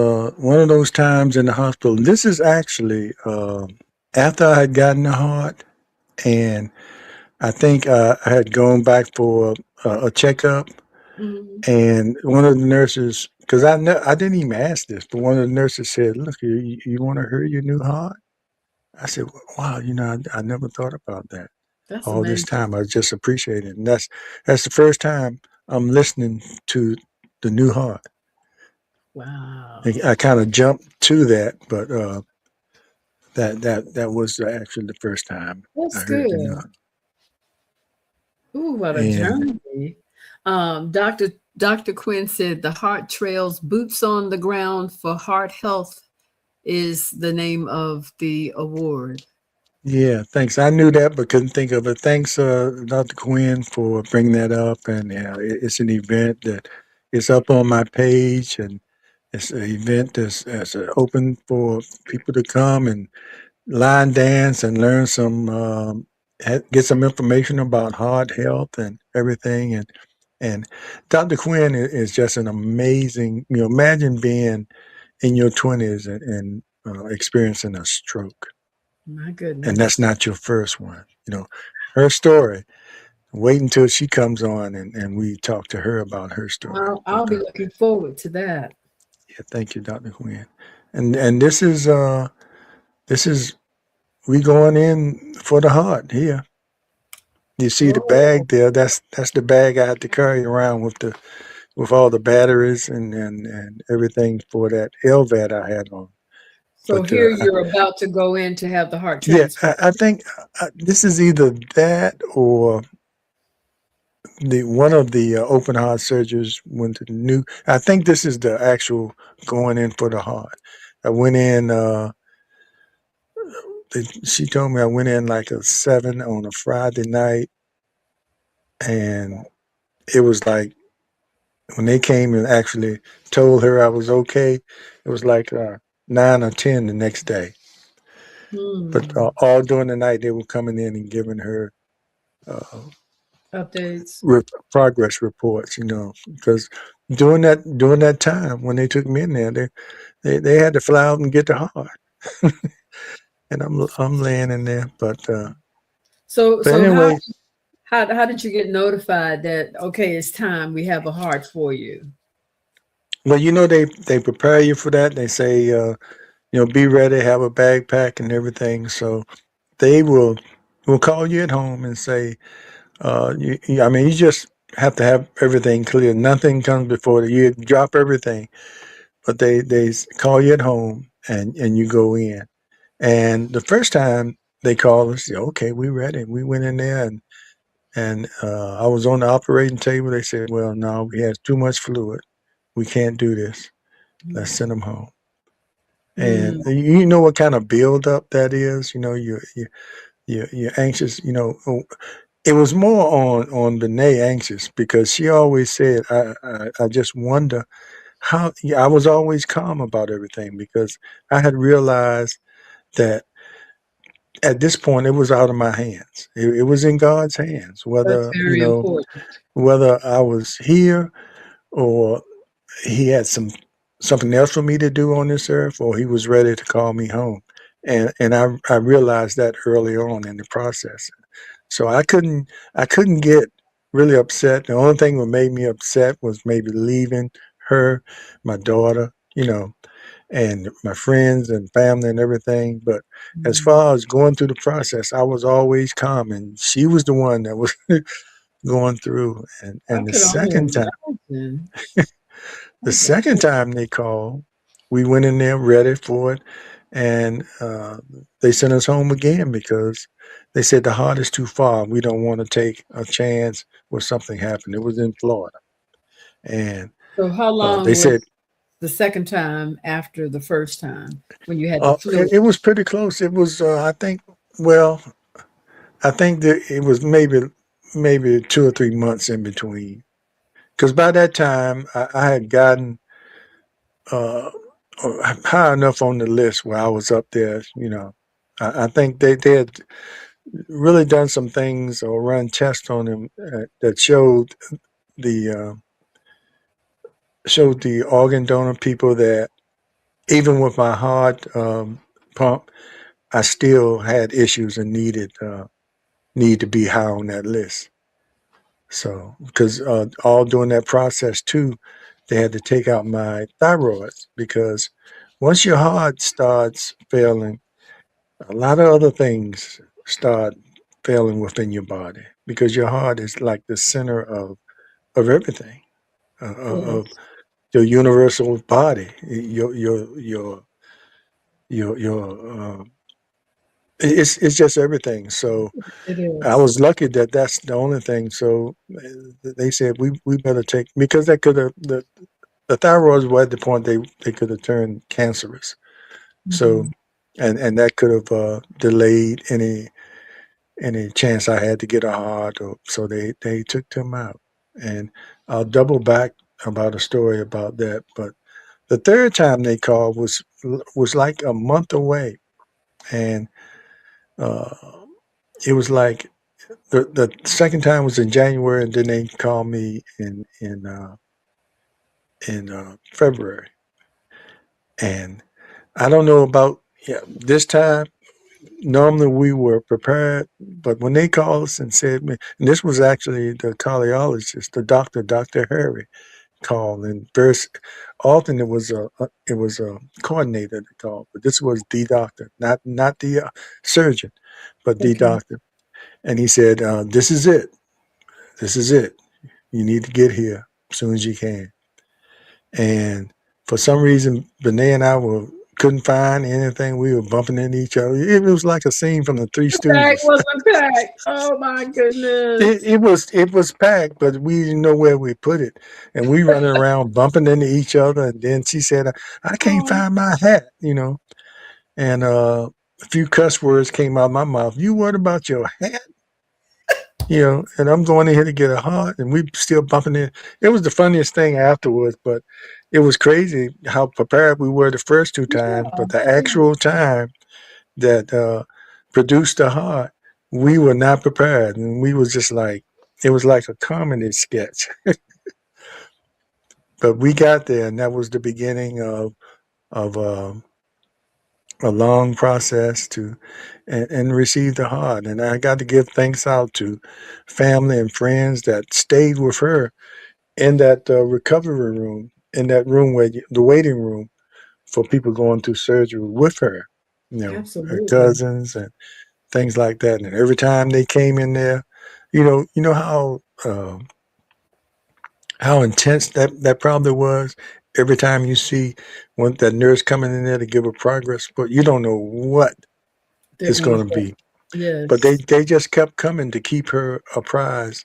times in the hospital. This is actually after I had gotten the heart, and I think I had gone back for a checkup, Mhm. and one of the nurses, because I didn't even ask this, but one of the nurses said, "Look, you want to hear your new heart?" I said, "Wow, I never thought about that. That's All this amazing. time, I just appreciate it." And that's the first time I'm listening to the new heart. Wow. I kind of jumped to that, but that was actually the first time I That's heard the new good. heart. Ooh, what a And journey. Dr. Quinn said the Heart Trails Boots on the Ground for Heart Health is the name of the award. yeah, thanks. I knew that, but couldn't think of it. Thanks, Dr. Quinn, for bringing that up. And yeah, it's an event that is up on my page, and it's an event that's open for people to come and line dance and learn get some information about heart health and everything. And Dr. Quinn is just an amazing. Imagine being in your 20s and experiencing a stroke, My and that's goodness. not your first one. Her story. Wait until she comes on and we talk to her about her story. I'll But be looking forward to that. yeah, thank you, Dr. Quinn. And this is we going in for the heart here. You see the Oh, bag there? That's the bag I had to carry around with all the batteries and everything for that LVAD I had on. so But here you're about to go in to have the heart yeah, transplant. I think this is either that or the one of the open heart surgeries went to the new. I think this is the actual going in for the heart. I went in. She told me I went in like a 7 on a Friday night, and it was like when they came and actually told her I was okay. It was like 9 or 10 the next day. But Hmm. all during the night, they were coming in and giving her uh, Updates. progress reports. Because during that time when they took me in there, they had to fly out and get the heart, and I'm laying in there. So But so anyway, how did you get notified that okay, it's time we have a heart for you? well, they prepare you for that. They say be ready, have a backpack and everything. So they will call you at home and say, I mean, you just have to have everything clear. Nothing comes before that. You drop everything, but they call you at home and you go in. And the first time they called us, okay, we ready. We went in there and I was on the operating table. They said, well, no, we had too much fluid. We can't do this. Let's send them home. And Mm, you know what kind of buildup that is. You're anxious. It was more on Danae anxious because she always said, I just wonder how. Yeah, I was always calm about everything because I had realized that at this point, it was out of my hands. It was in God's hands. That's Whether very important. whether I was here or He had something else for me to do on this earth, or He was ready to call me home. And I realized that early on in the process. So I couldn't get really upset. The only thing that made me upset was maybe leaving her, my daughter, and my friends and family and everything. But as Mm. far as going through the process, I was always calm, and she was the one that was going through. I And could only imagine. the Oh, second wow. time they called, we went in there ready for it, and they sent us home again because they said the heart is too far. We don't want to take a chance where something happened. It was in Florida, and So how they long said was the second time after the first time when you had the it, fluid? it was pretty close. It was, I think, well, I think that it was maybe 2 or 3 months in between. Because by that time, I had gotten uh, high enough on the list where I was up there. I think they had really done some things or run tests on him that the uh, showed the organ donor people that even with my heart pump, I still had issues and need to be high on that list. So, because all during that process too, they had to take out my thyroids because once your heart starts failing, a lot of other things start failing within your body because your heart is like the center of everything, of Yes, your universal body, your it's just everything. So it I is. was lucky that that's the only thing. So they said we better take because that could have the thyroids were at the point they could have turned cancerous. So Mhm. and that could have delayed any chance I had to get a heart. Or so they took them out. And I'll double back about a story about that. But the third time they called was like a month away, and uh, it was like the second time was in January, and then they called me in February. And I don't know about this time. Normally we were prepared, but when they called us and said, and this was actually the cardiologist, the doctor, Dr. Harry, called, and very often it was a coordinator that called, but this was the doctor, not the surgeon, but the Okay. doctor, and he said, "This is it. This is it. You need to get here as soon as you can." And for some reason, Benet and I couldn't find anything. We were bumping into each other. It was like a scene from the Three The bag Stooges. wasn't packed. Oh my goodness. It was packed, but we didn't know where we put it, and we running around bumping into each other. And then she said, "I can't Oh, find my hat," and a few cuss words came out of my mouth. You worried about your hat? And I'm going in here to get a heart, and we still bumping it. It was the funniest thing afterwards, but it was crazy how prepared we were the first two times. yeah. But the Yeah. actual time that produced the heart, we were not prepared, and we was just like it was like a comedy sketch. But we got there, and that was the beginning of a long process to and receive the heart. And I got to give thanks out to family and friends that stayed with her in that recovery room, in that room where the waiting room for people going through surgery with her, her Absolutely. cousins and things like that. And every time they came in there, you know how intense that probably was. Every time you see one that nurse coming in there to give a progress, but you don't know what They're it's gonna going to say be. But they yes. they just kept coming to keep her apprised.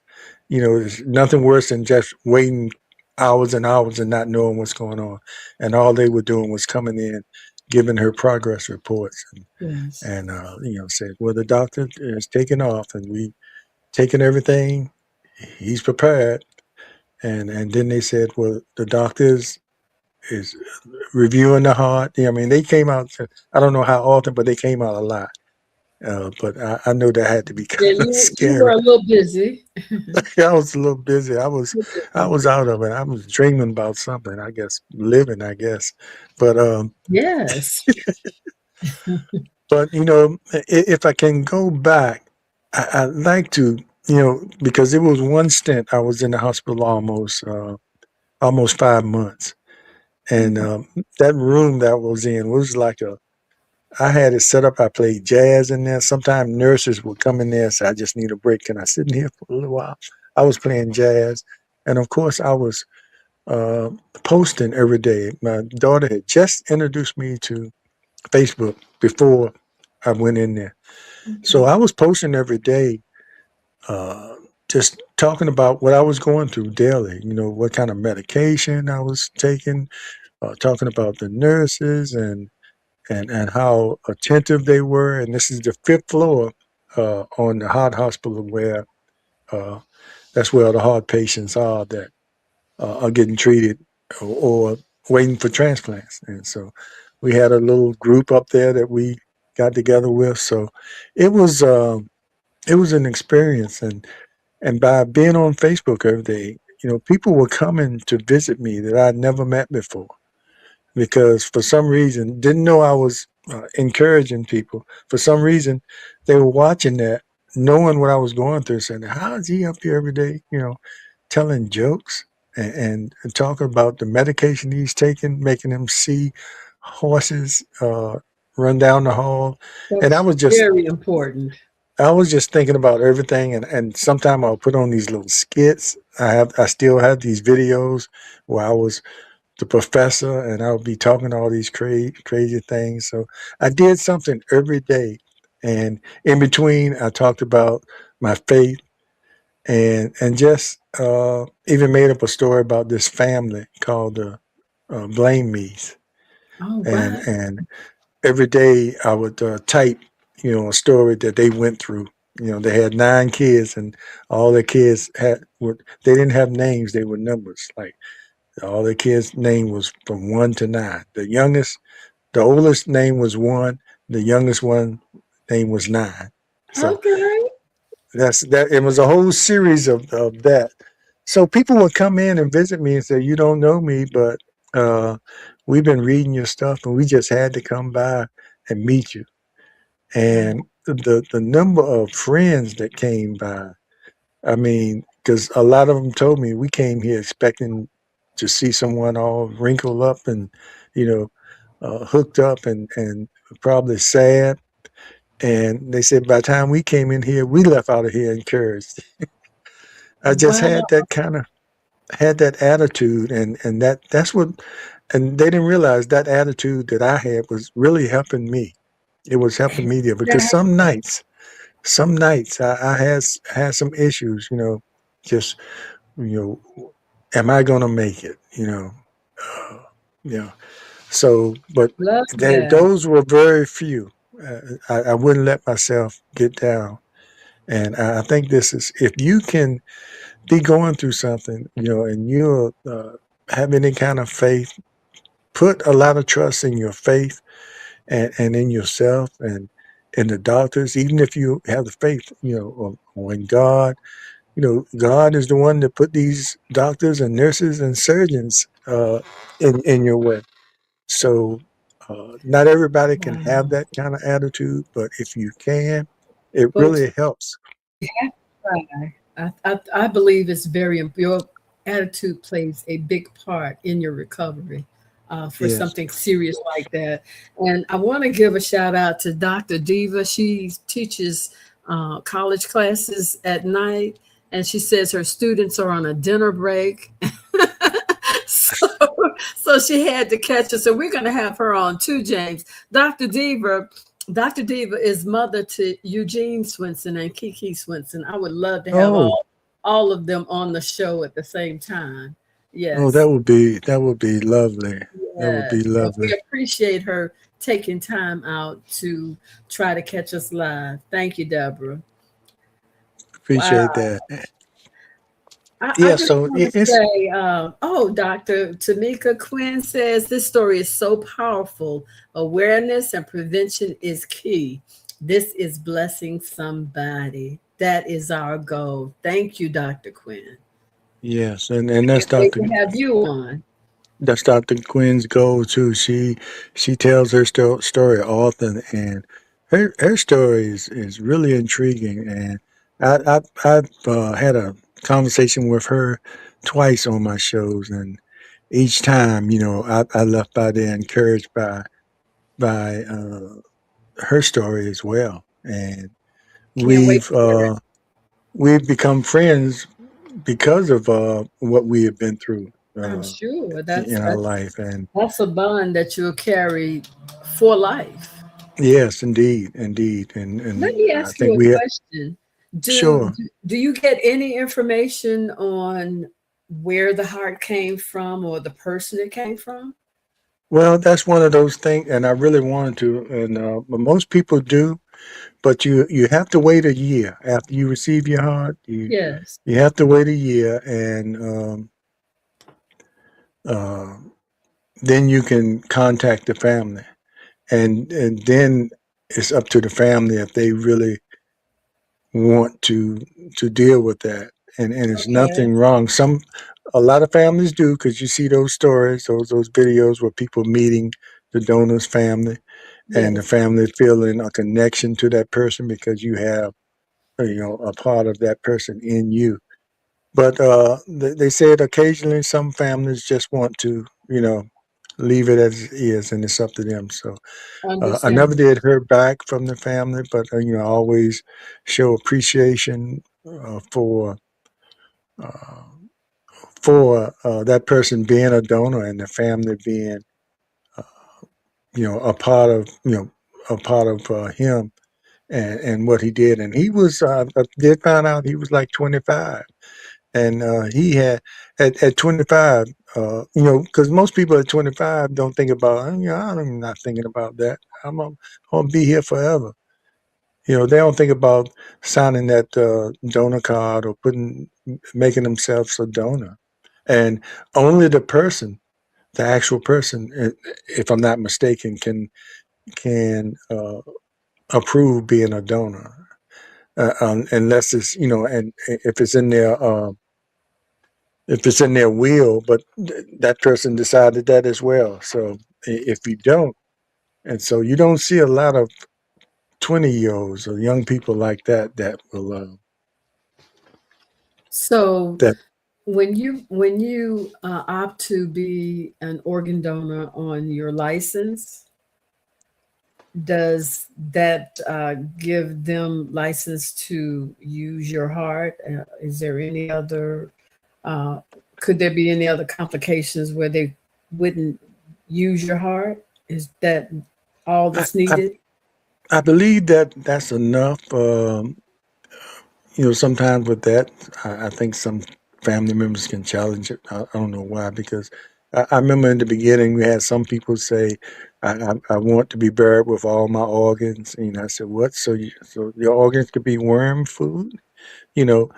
There's nothing worse than just waiting hours and hours and not knowing what's going on. And all they were doing was coming in, giving her progress reports, Yes. and said, "Well, the doctor is taking off, and we taking everything. He's prepared." And then they said, "Well, the doctor is reviewing the heart." I mean, they came out. I don't know how often, but they came out a lot. But I know that had to be Yeah, kind of you were scary. a little busy. I was a little busy. I was out of it. I was dreaming about something. I guess living. I guess, but Yes. but if I can go back, I'd like to. Because it was one stint. I was in the hospital almost 5 months, and Mm. that room that I was in was like a. I had it set up. I played jazz in there. Sometimes nurses would come in there and say, "I just need a break. Can I sit in here for a little while?" I was playing jazz, and of course, I was uh, posting every day. My daughter had just introduced me to Facebook before I went in there, so Okay. I was posting every day, uh, just talking about what I was going through daily. What kind of medication I was taking, talking about the nurses and how attentive they were. And this is the fifth floor on the heart hospital where uh, that's where the heart patients are that are getting treated or waiting for transplants. And so we had a little group up there that we got together with. So it was it was an experience, and by being on Facebook every day, people were coming to visit me that I'd never met before because for some reason didn't know I was encouraging people. For some reason, they were watching that, knowing what I was going through, saying, "How is he up here every day?" Telling jokes and talking about the medication he's taking, making him see horses run down the hall, and I That's was just. very important. I was just thinking about everything, and sometime I'll put on these little skits. I still have these videos where I was the professor, and I would be talking all these crazy things. So I did something every day, and in between, I talked about my faith, and just even made up a story about this family called the Blame Me's, Oh, and wow. every day I would type, a story that they went through. They had 9 kids, and all their kids they didn't have names; they were numbers. Like all their kids' name was from 1 to 9. The oldest name was 1. The youngest one name was 9. So Okay. that's that. It was a whole series of that. So people would come in and visit me and say, "You don't know me, but uh, we've been reading your stuff, and we just had to come by and meet you." Wow. And the number of friends that came by, I mean, because a lot of them told me we came here expecting to see someone all wrinkled up and, you know, hooked up and probably sad. And they said by the time we came in here, we left out of here encouraged. I just Wow. had that attitude, and that's what, and they didn't realize that attitude that I had was really helping me. It was helping me there because some nights I had some issues, just am I gonna make it? Uh, you know. So, but Love that. those were very few. I wouldn't let myself get down, and I think this is if you can be going through something, and you have any kind of faith, put a lot of trust in your faith and in yourself and in the doctors, even if you have the faith, in God. God is the one that put these doctors and nurses and surgeons in your way. So not everybody can have Wow. that kind of attitude, but if you can, it But really helps. you have to try. I believe it's your attitude plays a big part in your recovery for Yes. something serious like that. And I want to give a shout out to Dr. Diva. She teaches college classes at night, and she says her students are on a dinner break. so, so she had to catch us. So we're going to have her on too, James. Dr. Diva is mother to Eugene Swinson and Kiki Swinson. I would love to have Oh, all of them on the show at the same time. oh, Yes. that would be lovely. That would be Yes. And lovely. we appreciate her taking time out to try to catch us live. Thank you, Deborah. Appreciate Wow. that. I Yeah. just So want to it's say, Dr. Tamika Quinn says this story is so powerful. Awareness and prevention is key. This is blessing somebody. That is our goal. Thank you, Dr. Quinn. Yes, and Can't wait to have you on. That's Dr. Quinn's goal too. She tells her story often, and her story is really intriguing. And I've had a conversation with her twice on my shows, and each time, I left by there encouraged by her story as well. And Can't wait we've to hear it. uh, we've become friends because of what we have been through I'm sure in our life. And that's a bond that you'll carry for life. yes, indeed, indeed, Let and me I ask you think a we question. Do sure. do do you get any information on where the heart came from or the person it came from? Well, that's one of those things, and I really wanted to, and but most people do, but you have to wait a year after you receive your heart. Yes. You have to wait a year, and uh, then you can contact the family, and then it's up to the family if they really want to deal with that. And it's Okay. nothing wrong. A lot of families do, because you see those stories, those videos where people meeting the donor's family, and the Yes. family feeling a connection to that person because you have a part of that person in you. But they said occasionally some families just want to leave it as it is, and it's up to them. So I never Understand. did hear back from the family, but I always show appreciation uh, for that person being a donor and the family being uh, a part of him and what he did. And he was I did find out he was like 25, and he had at 25. Because most people at 25 don't think about, I'm not thinking about that. I'm gonna be here forever. They don't think about signing that donor card or making themselves a donor. And only the actual person, if I'm not mistaken, can approve being a donor, unless it's and if it's in their will. But that person decided that as well. So if you don't, and so you don't see a lot of 20-year-olds or young people like that will So that when you opt to be an organ donor on your license, does that give them license to use your heart? Is there any other? Uh, could there be any other complications where they wouldn't use your heart? Is that all I, that's I needed? I believe that that's enough. Sometimes with that, I think some family members can challenge it. I don't know why, because I remember in the beginning we had some people say, I want to be buried with all my organs." And I said, "What? So your organs could be worm food?" You know,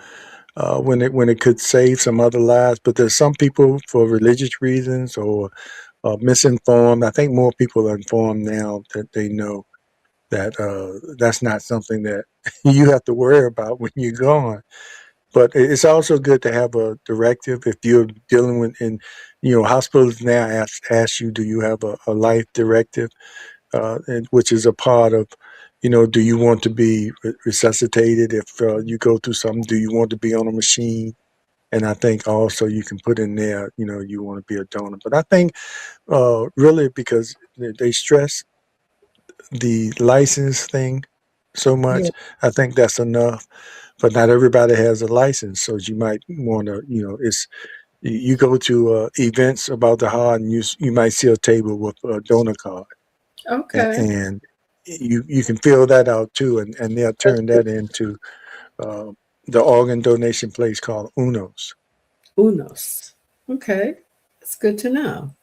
when it could save some other lives. But there's some people for religious reasons or misinformed. I think more people are informed now that they know that that's not something that you have to worry about when you're gone. But it's also good to have a directive if you're dealing with, and hospitals now ask you, do you have a life directive, which is a part of, do you want to be resuscitated if you go through something? Do you want to be on a machine? And I think also you can put in there, you want to be a donor. But I think really, because they stress the license thing so Yeah. much, I think that's enough. But not everybody has a license, so you might want to, it's you go to events about the heart, and you might see a table with a donor card, Okay. and you can fill that out too, and they'll That's turn good. that into uh, the organ donation place called Unos, Unos. Okay. That's good to know.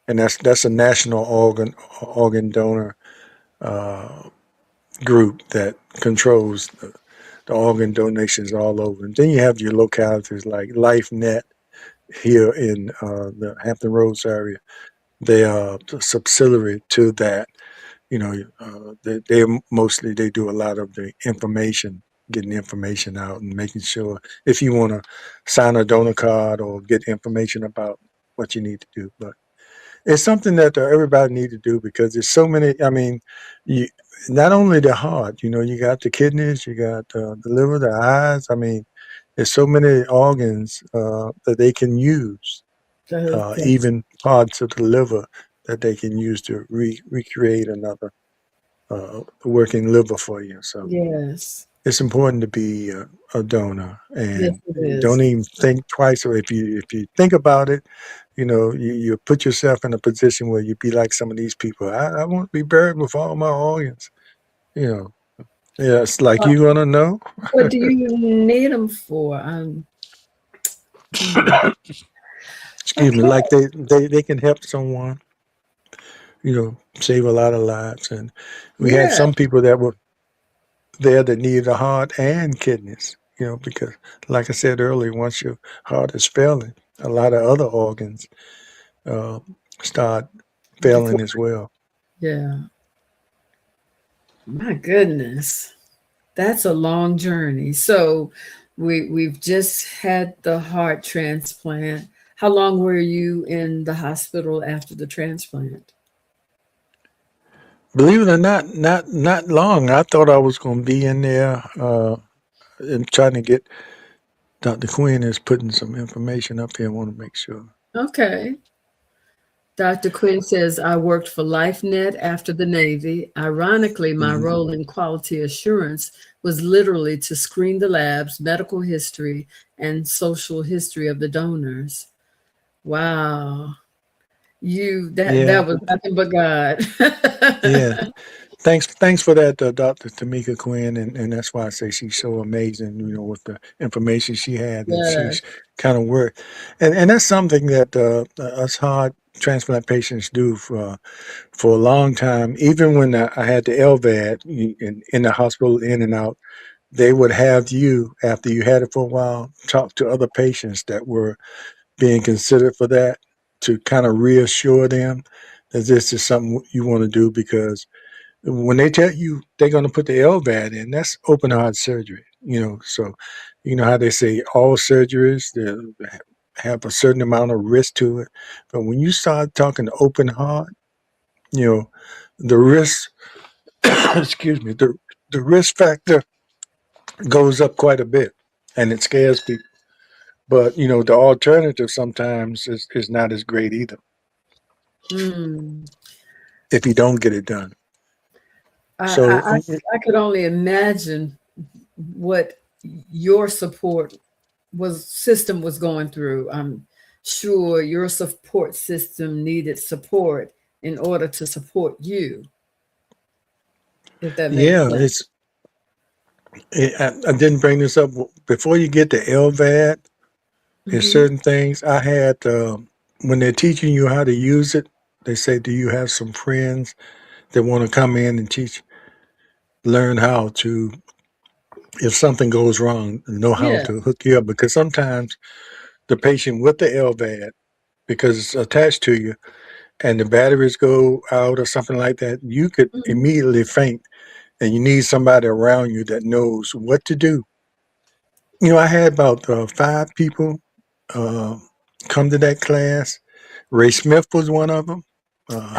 and that's a national organ donor uh, group that controls the organ donations all over. And then you have your localities like LifeNet here in the Hampton Roads area. They are a subsidiary to that. they mostly they do a lot of the information, getting the information out and making sure if you want to sign a donor card or get information about what you need to do. But it's something that everybody need to do because there's so many. I mean, you not only the heart, you got the kidneys, you got the liver, the eyes. I mean, there's so many organs that they can use, That's even parts of the liver that they can use to recreate another working liver for you. So yes. it's important to be a donor Yes, and it is. don't even think twice. Or if you think about it, you put yourself in a position where you be like some of these people. I want to be buried with all my organs. You know, yeah, it's like Uh, you gonna know. what do you need them for? Hmm. Excuse me, Okay. like they can help someone. Save a lot of lives. And we had Yeah. some people that were there that needed a heart and kidneys. Because like I said earlier, once your heart is failing, a lot of other organs uh, start failing as well. Yeah. My goodness. That's a long journey. So we've just had the heart transplant. How long were you in the hospital after the transplant? Believe it or not, not long. I thought I was going to be in there and trying to get Dr. Quinn is putting some information up here. I want to make sure. Okay. Dr. Quinn says, I worked for LifeNet after the Navy. Ironically, my Mhm. role in quality assurance was literally to screen the labs, medical history, and social history of the donors. Wow. Yeah, That was nothing but God. yeah. Thanks for that, Dr. Tamika Quinn, and that's why I say she's so amazing. With the information she had, and Yes. she's kind of worked, and that's something that us heart transplant patients do for a long time. Even when I had the LVAD in the hospital, in and out, they would have you after you had it for a while talk to other patients that were being considered for that to kind of reassure them that this is something you want to do because when they tell you they're going to put the LVAD in, that's open heart surgery. So you know how they say all surgeries they have a certain amount of risk to it, but when you start talking open heart, you know the risk. excuse me. The risk factor goes up quite a bit, and it scares people. But the alternative sometimes is not as great either Hmm. if you don't get it done. I, I, So I I could only imagine what your support was system was going through. I'm sure your support system needed support in order to support you, if that makes yeah, sense. I didn't bring this up before you get to LVAD. There's Hmm. certain things I had when they're teaching you how to use it. They say, "Do you have some friends that want to come in and learn how to, if something goes wrong, know how Yeah. to hook you up?" Because sometimes the patient with the LVAD, because it's attached to you, and the batteries go out or something like that, you could Mhm. immediately faint, and you need somebody around you that knows what to do. I had about 5 people uh, come to that class. Ray Smith was one of them, uh,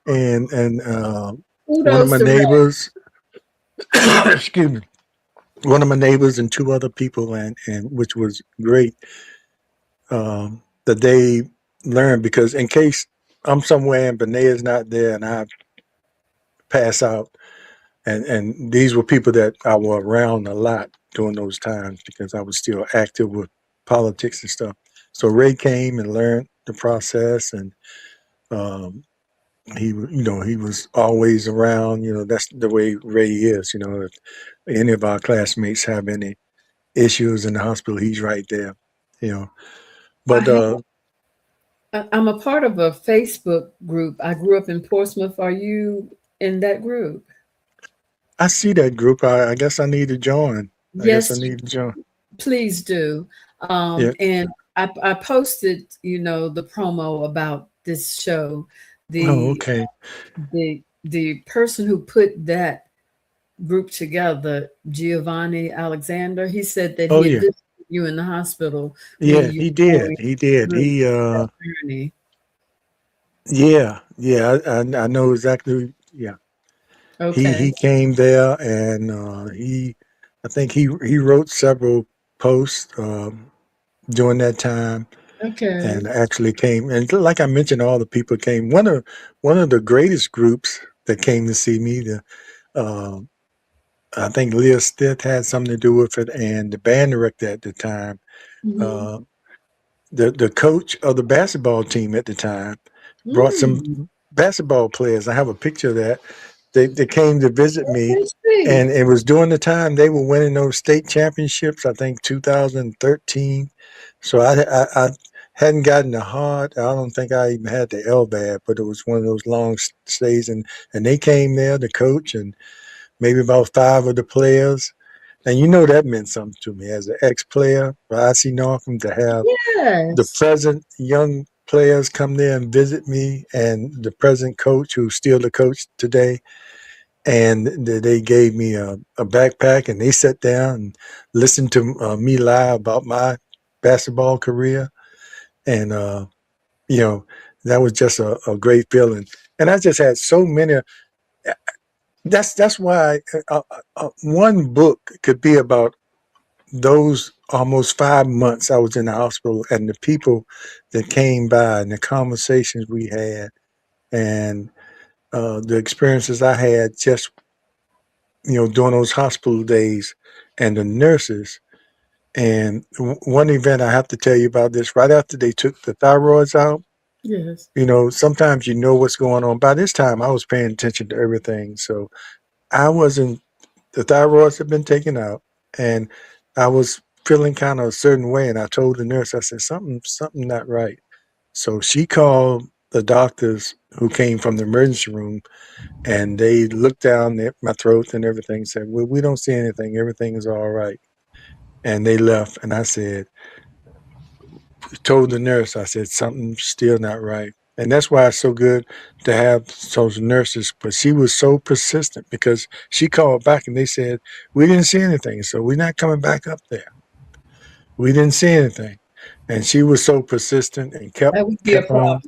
and one of Kudos my to Ray. neighbors. excuse me. One of my neighbors and 2 other people, and which was great that they learned because in case I'm somewhere and Benet is not there and I pass out, and these were people that I were around a lot during those times because I was still active with politics and stuff. So Ray came and learned the process, and um, he was always around. That's the way Ray is. If any of our classmates have any issues in the hospital, he's right there. You know, I but have, I'm a part of a Facebook group. I grew up in Portsmouth. Are you in that group? I see that group. I guess I need to join. I guess I Yes, need to join. please do. Yeah. And I posted, the promo about this show, Oh, the okay. the the person who put that group together, Giovanni Alexander, he said that Oh he had yeah, visited you in the hospital when yeah, you he were did. going He did. through that journey. Yeah, yeah. I know exactly. Yeah, he Okay. came there and I think he wrote several posts during that time, Okay. and actually came. And like I mentioned, all the people came. One of the greatest groups that came to see me. Uh, I think Leah Stith had something to do with it, and the band director at the time. Mm-hmm. Uh, the coach of the basketball team at the time brought some Mm. basketball players. I have a picture of that. They came to visit me, Okay, sweet. and it was during the time they were winning those state championships. I think 2013. So I hadn't gotten the heart. I don't think I even had the LVAD, but it was one of those long stays, and they came there, the coach, and maybe about five of the players. And you know that meant something to me as an ex-player for IC Northam to have the Yes. present young players come there and visit me, and the present coach, who's still the coach today, and they gave me a backpack, and they sat down and listened to me lie about my basketball career, and you know that was just a great feeling. And I just had so many. That's why one book could be about those almost 5 months I was in the hospital and the people that came by and the conversations we had and the experiences I had just, during those hospital days and the nurses. And one event I have to tell you about this right after they took the thyroids out. Yes. Sometimes you know what's going on. By this time, I was paying attention to everything. So I wasn't, the thyroids had been taken out and I was feeling kind of a certain way. And I told the nurse, I said, something not right. So she called the doctors who came from the emergency room and they looked down at my throat and everything, said, well, we don't see anything. Everything is all right. And they left. And I said, told the nurse, I said, something's still not right. And that's why it's so good to have those nurses. But she was so persistent because she called back and they said, we didn't see anything. So we're not coming back up there. We didn't see anything. And she was so persistent and kept That would be a kept on. problem.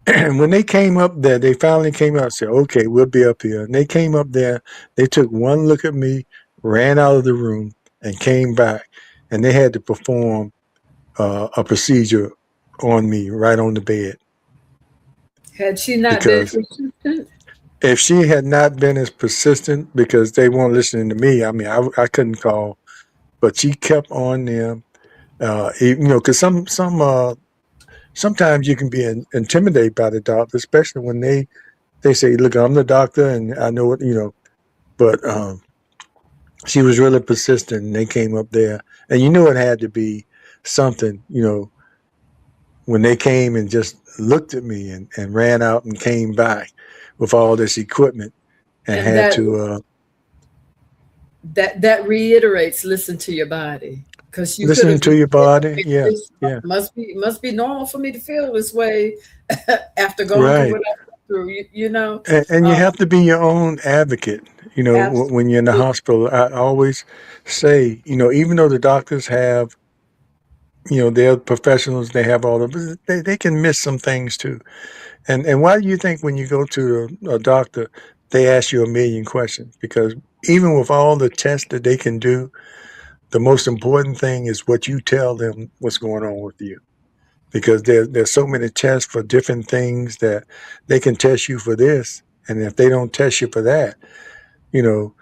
And when they came up there, they finally came out and said, okay, we'll be up here. And they came up there, they took one look at me, ran out of the room, and came back. And they had to perform a procedure on me right on the bed Had she not been because persistent, if she had not been as persistent because they weren't listening to me, I mean, I couldn't call, but she kept on them. Because sometimes you can be intimidated by the doctor, especially when they say, "Look, I'm the doctor, and I know it." But she was really persistent, and they came up there, and it had to be something, when they came and just looked at me and ran out and came back with all this equipment and and had that to that reiterates listen to your body, because you could listen have to just your said, body. okay, Yeah, this yeah, must be normal for me to feel this way after going through right. what I went through. And you Uh, have to be your own advocate. When you're in the absolutely. hospital, I always say, even though the doctors have, they're professionals, they have all the, they can miss some things too. And why do you think when you go to a doctor, they ask you a million questions? Because even with all the tests that they can do, the most important thing is what you tell them what's going on with you. Because there's so many tests for different things that they can test you for this. And if they don't test you for that, you know,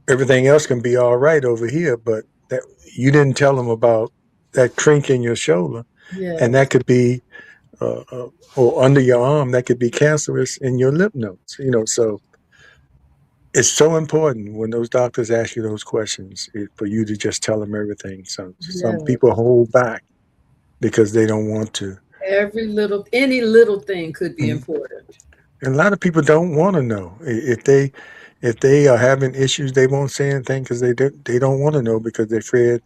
everything else can be all right over here, but that you didn't tell them about that crink in your shoulder. And that Yes. could be, or under your arm, that could be cancerous in your lymph nodes, so it's so important when those doctors ask you those questions for you to just tell them everything. So some people Yes. hold back because they don't want to. Any little thing could be Mhm. important. And a lot of people don't want to know if they are having issues. They won't say anything because they don't want to know because they're afraid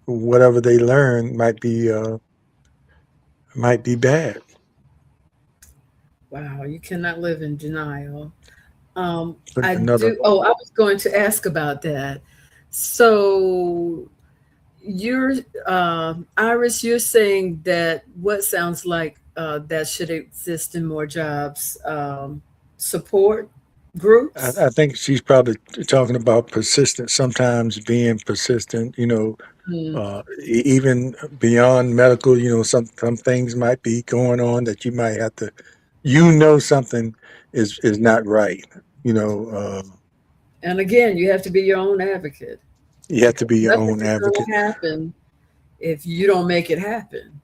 whatever they learn might be bad. Wow, you cannot live in denial. But I another, do. Oh, I was going to ask about that. So you're, Iris, you're saying that what sounds like that should exist in more jobs, support groups. I think she's probably talking about persistence. Sometimes being persistent, Mm. even beyond medical, some things might be going on that you might have to, something is not right. You know, And again, you have to be your own advocate you have to because be your nothing own is going advocate. to happen if you don't make it happen.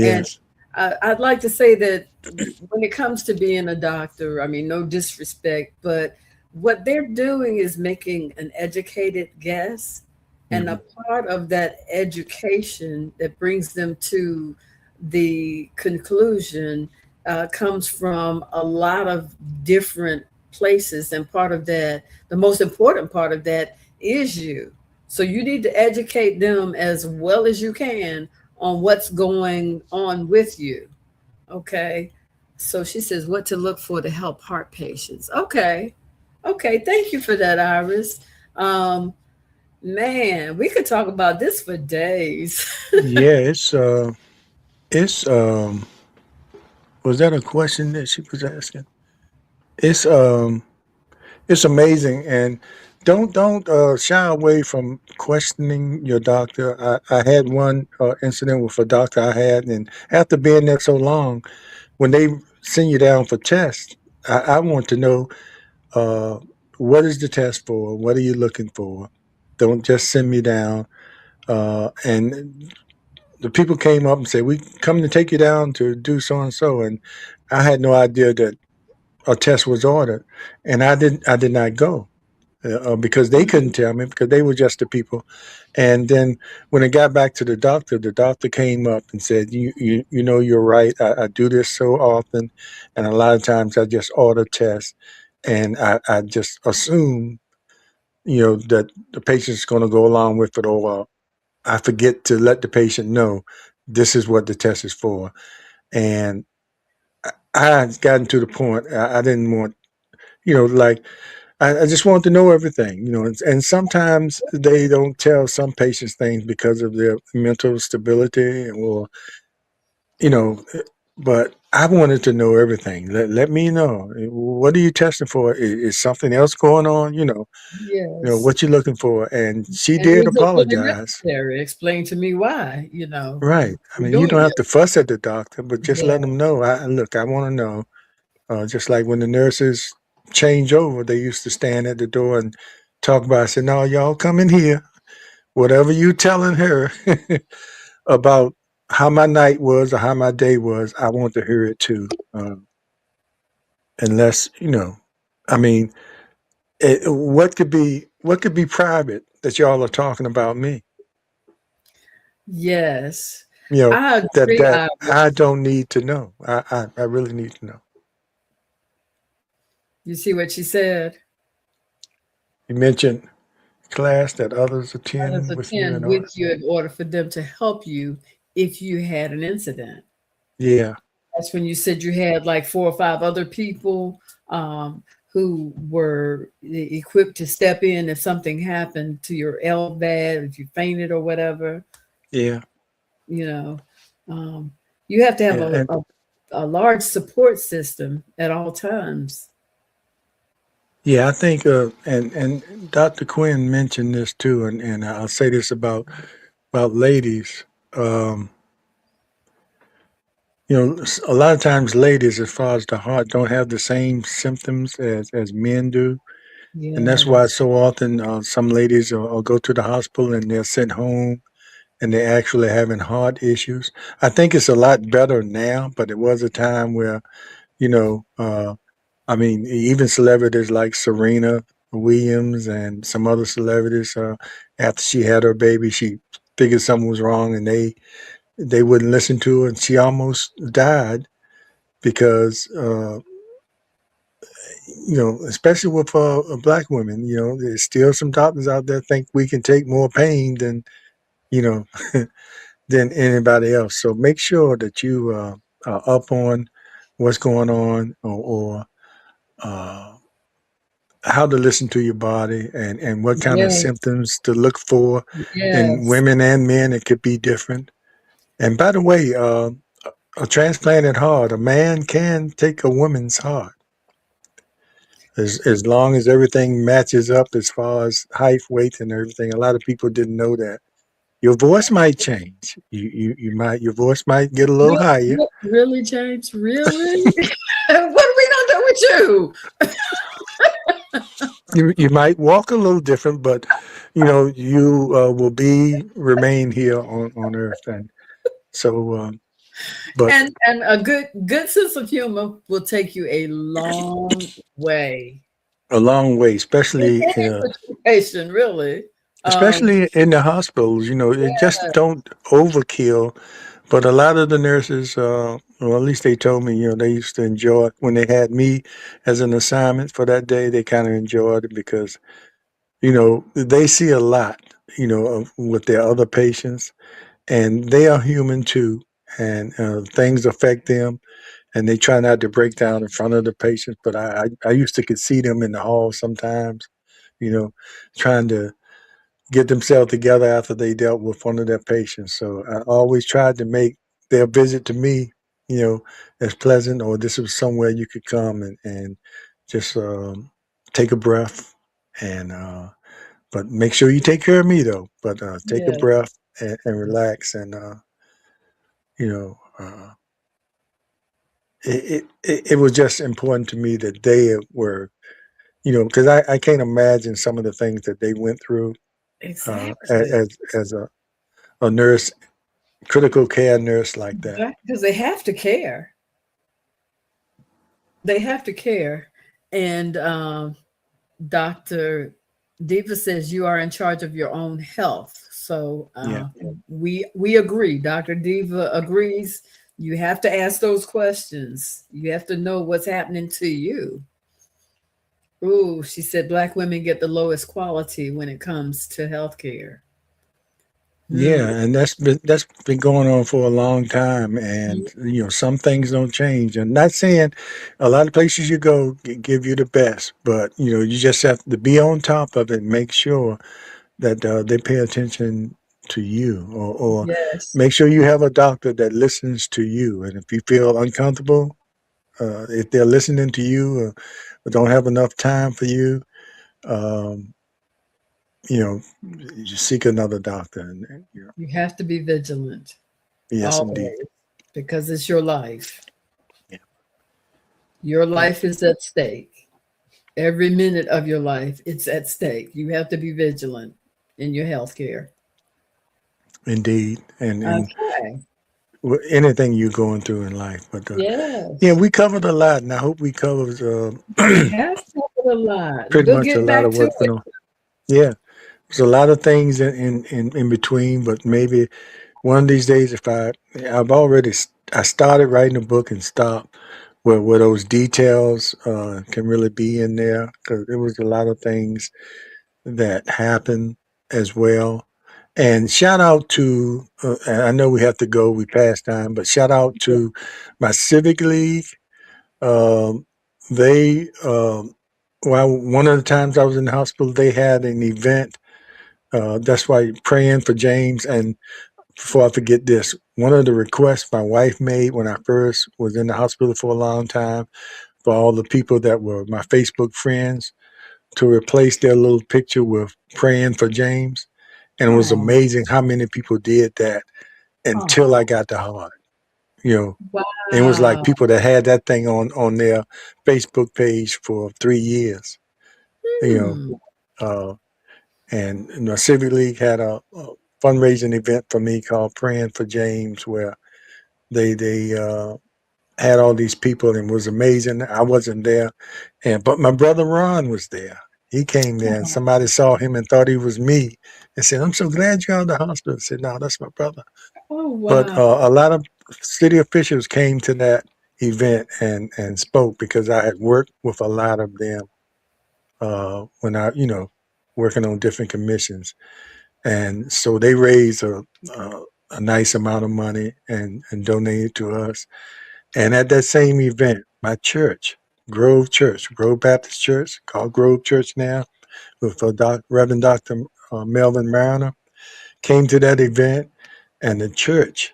And Yes. I'd like to say that when it comes to being a doctor, I mean, no disrespect, but what they're doing is making an educated guess. And a Hmm. part of that education that brings them to the conclusion comes from a lot of different places. And part of that, the most important part of that is you. So you need to educate them as well as you can on what's going on with you. Okay. So she says, what to look for to help heart patients. Okay. Okay. Thank you for that, Iris. Um, Man, we could talk about this for days. Yeah, it's was that a question that she was asking? It's um it's amazing, and don't shy away from questioning your doctor. I had one incident with a doctor I had, and after being there so long, when they send you down for tests, I want to know uh, what is the test for? What are you looking for? Don't just send me down. And the people came up and said, "We come to take you down to do so and so," and I had no idea that a test was ordered, and I did not go because they couldn't tell me because they were just the people. And then when it got back to the doctor came up and said, you're right. I do this so often, and a lot of times I just order tests, and I just assume that the patient's going to go along with it, or I forget to let the patient know this is what the test is for. And I had gotten to the point I didn't want, like I just want to know everything, and sometimes they don't tell some patients things because of their mental stability or, you know, but I wanted to know everything. Let me know. What are you testing for? Is something else going on? Yes. What you looking for? And she And did is it really apologize. necessary? Explain to me why, Right. I you're mean, you doing don't have it. to fuss at the doctor, but just let Yeah. them know. Look, I want to know. Just like when the nurses change over, they used to stand at the door and talk about. I said, "No, y'all come in here. Whatever you telling her about how my night was or how my day was, I want to hear it too. Unless I mean, what could be private that y'all are talking about me? Yes. You know I that agree, that I Iris. don't need to know. I really need to know. You see what she said? You mentioned class that others Others attend with you attend and all. with you in order for them to help you if you had an incident. Yeah, That's when you said you had like 4 or 5 other people who were equipped to step in if something happened to your LVAD, if you fainted or whatever. yeah, You know, um, you have to have yeah, and a large support system at all times. yeah. I think, and Dr. Quinn mentioned this too, and I'll say this about ladies. Um, a lot of times ladies, as far as the heart, don't have the same symptoms as men do. And that's why Yes. so often some ladies will go to the hospital and they're sent home and they're actually having heart issues. I think it's a lot better now, but it was a time where, you know, uh, I mean, even celebrities like Serena Williams and some other celebrities, after she had her baby, she figured something was wrong and they wouldn't listen to her and she almost died because especially with black women, there's still some doctors out there think we can take more pain than you know than anybody else. So make sure that you are up on what's going on, or how to listen to your body and what kind of Yes, symptoms to look for in yes. women and men. It could be different. And by the way, a transplanted heart, a man can take a woman's heart as long as everything matches up as far as height, weight, and everything. A lot of people didn't know that. Your voice might change. You might your voice might get a little higher. Really, James? Really? What are we gonna do with you? You might walk a little different, but you will be remain here on Earth, and so but And a good sense of humor will take you a long way a long way, in especially any situation, really. Um, especially in the hospitals. It just yeah, don't overkill. But a lot of the nurses, well, at least they told me, they used to enjoy it when they had me as an assignment for that day. They kind of enjoyed it because they see a lot, with their other patients, and they are human too, and things affect them, and they try not to break down in front of the patients. But I used to could see them in the hall sometimes, you know, trying to get themselves together after they dealt with one of their patients. So I always tried to make their visit to me, you know, as pleasant, or this was somewhere you could come and just take a breath and but make sure you take care of me though. But take a yeah, breath and relax, and you know, it was just important to me that they were, because I can't imagine some of the things that they went through exactly. as a nurse, critical care nurse like that. Because they have to care. They have to care. And Dr. Diva says you are in charge of your own health. So Yeah, we agree. Dr. Diva agrees. You have to ask those questions. You have to know what's happening to you. Ooh, she said black women get the lowest quality when it comes to healthcare. Hmm. yeah, and that's been going on for a long time, and some things don't change. And not saying a lot of places you go give you the best, but you just have to be on top of it and make sure that they pay attention to you, or Yes, make sure you have a doctor that listens to you. And if you feel uncomfortable, if they're listening to you, or don't have enough time for you, um, you know, you seek another doctor. And you have to be vigilant yes, indeed. always because it's your life. Yeah, Your yeah, life is at stake. Every minute of your life, it's at stake. You have to be vigilant in your health care. indeed. And Okay. anything you're going through in life. But yeah, Yes. we covered a lot, and I hope we covered We have covered a lot. pretty We'll much a get lot back of to what went on. Yeah, there's a lot of things in between, but maybe one of these days, if I've already I started writing a book and stopped where those details can really be in there, because there was a lot of things that happened as well. And shout out to, and I know we have to go, we passed time, but shout out it. to my Civic League. Um, they, well, one of the times I was in the hospital, they had an event. That's why praying for James. And before I forget this, one of the requests my wife made when I first was in the hospital for a long time, for all the people that were my Facebook friends, to replace their little picture with praying for James. And it was Oh, amazing how many people did that until I oh, got the heart. You know, it was like wow. people that had that thing on their Facebook page for 3 years. You know, Hmm. uh, and Civic League had a fundraising event for me called Praying for James, where they had all these people, and it was amazing. I wasn't there, but my brother Ron was there. He came there, and somebody saw him and thought he was me, and said, "I'm so glad you're out of the hospital." I said, "No, that's my brother." Oh, But wow. a lot of city officials came to that event and spoke, because I had worked with a lot of them when I, working on different commissions, and so they raised a nice amount of money and donated to us. And at that same event, my church Grove Church, Grove Baptist Church, called Grove Church now, with Reverend Dr. Melvin Mariner. Came to that event, and the church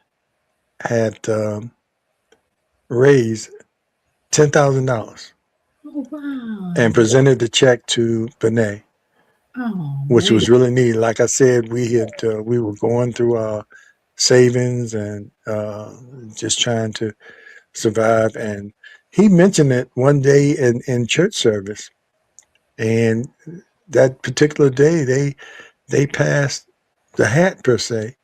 had raised $10,000 Oh, and wow. presented the check to Benet, Oh, which man. was really neat. Like I said, we were going through our savings and just trying to survive. And he mentioned it one day in church service, and that particular day they passed the hat per se,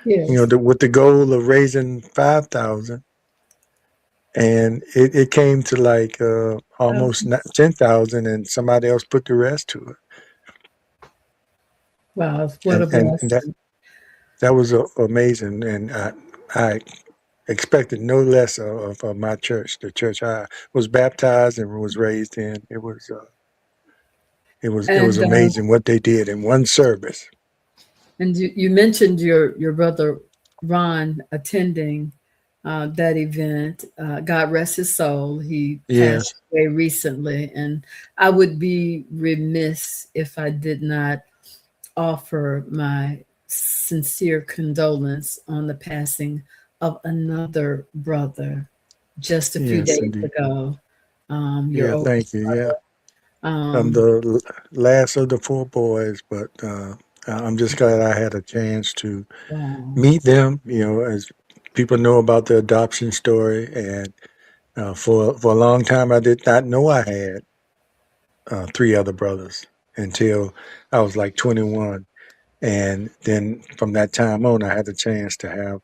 Yes. with the goal of raising 5,000, and it came to like almost 10,000, and somebody else put the rest to it, Wow. What a and blessing. that was amazing, and I expected no less of my church, the church I was baptized and was raised in. It was And amazing what they did in one service. you mentioned your brother Ron attending that event. God rest his soul. He passed Yes, away recently, and I would be remiss if I did not offer my sincere condolence on the passing of another brother just a few yes, days indeed. ago. Your Yeah, oldest thank you. Yeah, brother. I'm the last of the four boys, but I'm just glad I had a chance to Wow. meet them. As people know about the adoption story, and for a long time, I did not know I had three other brothers until I was like 21, and then from that time on, I had the chance to have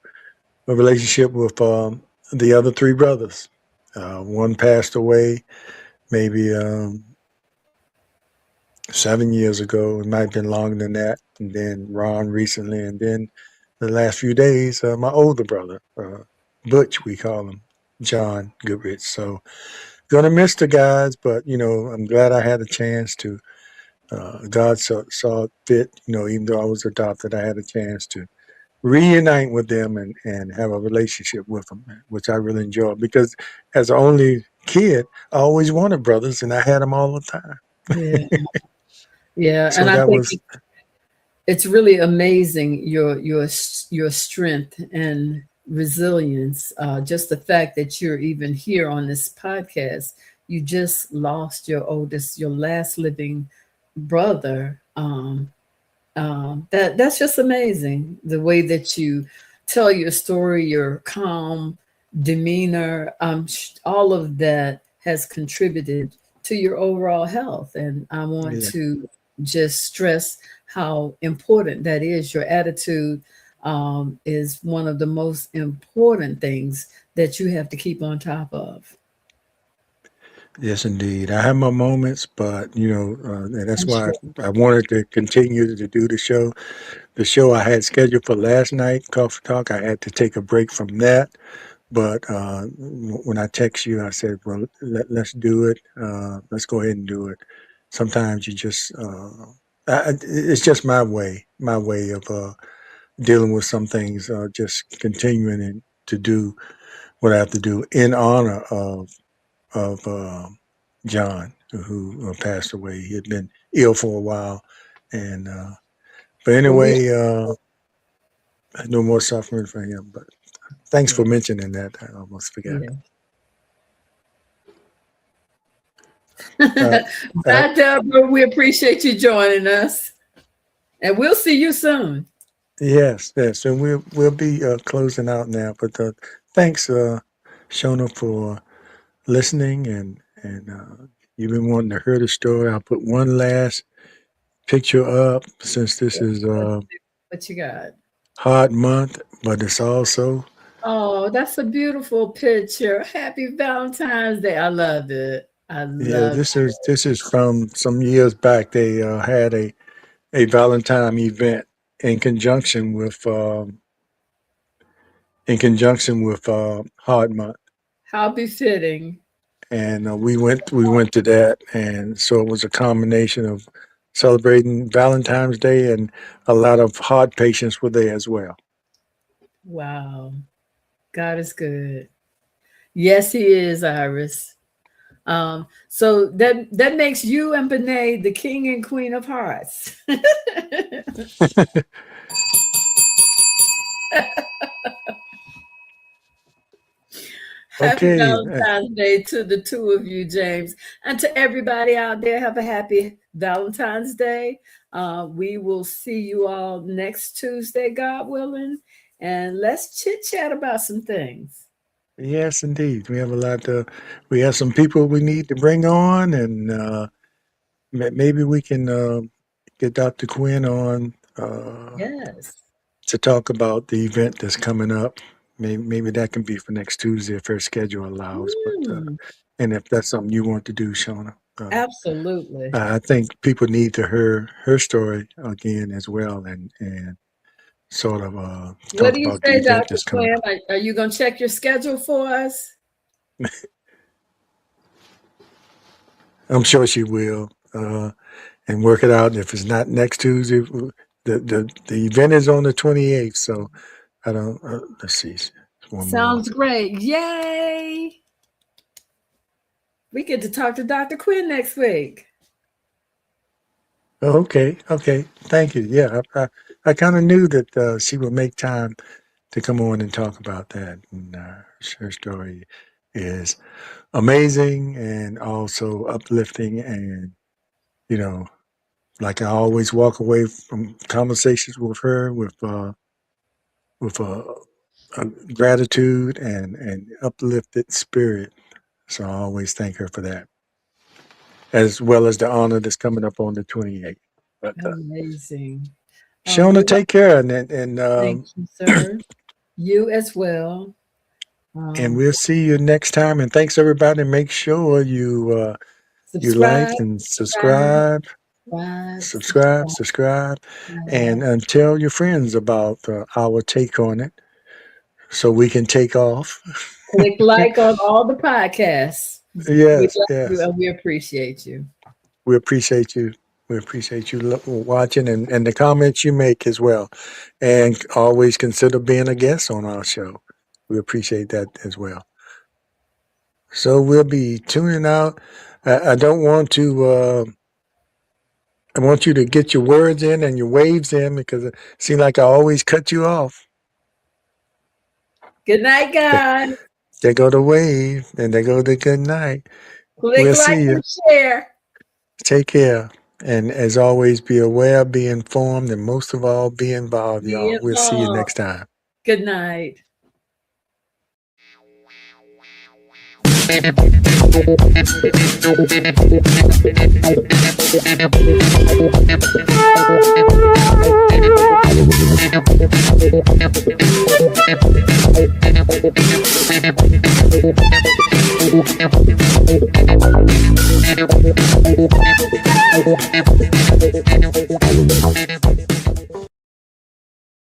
a relationship with the other three brothers. One passed away maybe 7 years ago. It might have been longer than that. And then Ron recently, and then the last few days, my older brother, Butch, we call him, John Goodrich. So gonna miss the guys, but I'm glad I had a chance to. God saw it fit, even though I was adopted, I had a chance to reunite with them and have a relationship with them, which I really enjoyed because as an only kid, I always wanted brothers, and I had them all the time. Yeah. Yeah. And So I that think was it's really amazing your strength and resilience. Just the fact that you're even here on this podcast. You just lost your last living brother. That's just amazing. The way that you tell your story, your calm demeanor, all of that has contributed to your overall health. And I want yeah. to just stress how important that is. Your attitude is one of the most important things that you have to keep on top of. Yes, indeed. I have my moments, but and that's I'm why sure. I wanted to continue to do the show. The show I had scheduled for last night, Coffee Talk, I had to take a break from that. But when I text you, I said, "Well, let's do it. Let's go ahead and do it." Sometimes you just, it's just my way of dealing with some things. Just continuing to do what I have to do in honor of John, who passed away. He had been ill for a while, and but Well, we anyway, no more suffering for him. But thanks for yeah, mentioning that. I almost forgot. yeah. Uh, uh, Bye, Deborah. We appreciate you joining us, and we'll see you soon. yes, yes, and we'll be closing out now. But thanks, Shona, for listening, and you've been wanting to hear the story. I'll put one last picture up since this is Let's see what you got. hot month, but it's also Oh, that's a beautiful picture. Happy Valentine's Day. I love it. I yeah. love This is from some years back. They had a Valentine event in conjunction with hot month. how befitting. And we went to that, and so it was a combination of celebrating Valentine's Day, and a lot of heart patients were there as well. Wow. God is good. Yes, He is, Iris. So that makes you and Benet the king and queen of hearts. Happy Okay. Valentine's Day to the two of you, James. And to everybody out there, have a happy Valentine's Day. We will see you all next Tuesday, God willing. And let's chit chat about some things. Yes, indeed. We have a lot to. We have some people we need to bring on, and maybe we can get Dr. Quinn on Yes. to talk about the event that's coming up. Maybe that can be for next Tuesday if her schedule allows. But Mm, and if that's something you want to do, Shona, absolutely. I think people need to hear her story again as well, and sort of What talk do you about the say, event Dr. that's coming Quinn? up. Are you going to check your schedule for us? I'm sure she will, and work it out. If it's not next Tuesday, the event is on the 28th. So I don't. Let's see, it's one more. Sounds great. Yay. We get to talk to Dr. Quinn next week. Oh, okay, okay. Thank you. Yeah, I kind of knew that she would make time to come on and talk about that. And her story is amazing and also uplifting. And you know, like I always walk away from conversations with her with a gratitude and uplifted spirit. So I always thank her for that, as well as the honor that's coming up on the 28th. But Amazing. Shona, Well, take care, thank you, sir. You as well. and Um, we'll see you next time. And thanks everybody. Make sure you subscribe, like and subscribe, subscribe, subscribe, subscribe, subscribe, subscribe. and tell your friends about our take on it, so we can take off. Click like on all the podcasts. We Yes, love you yes. and we appreciate you. We appreciate you. We appreciate you watching and the comments you make as well. And always consider being a guest on our show. We appreciate that as well. So we'll be tuning out. I don't want to. I want you to get your words in and your waves in because it seems like I always cut you off. Good night, There, guys. there go the wave and there go the good night. Click We'll like see you. and share. Take care. And as always, be aware, be informed, and most of all, be involved, Be y'all. We'll see you involved. next time. Good night.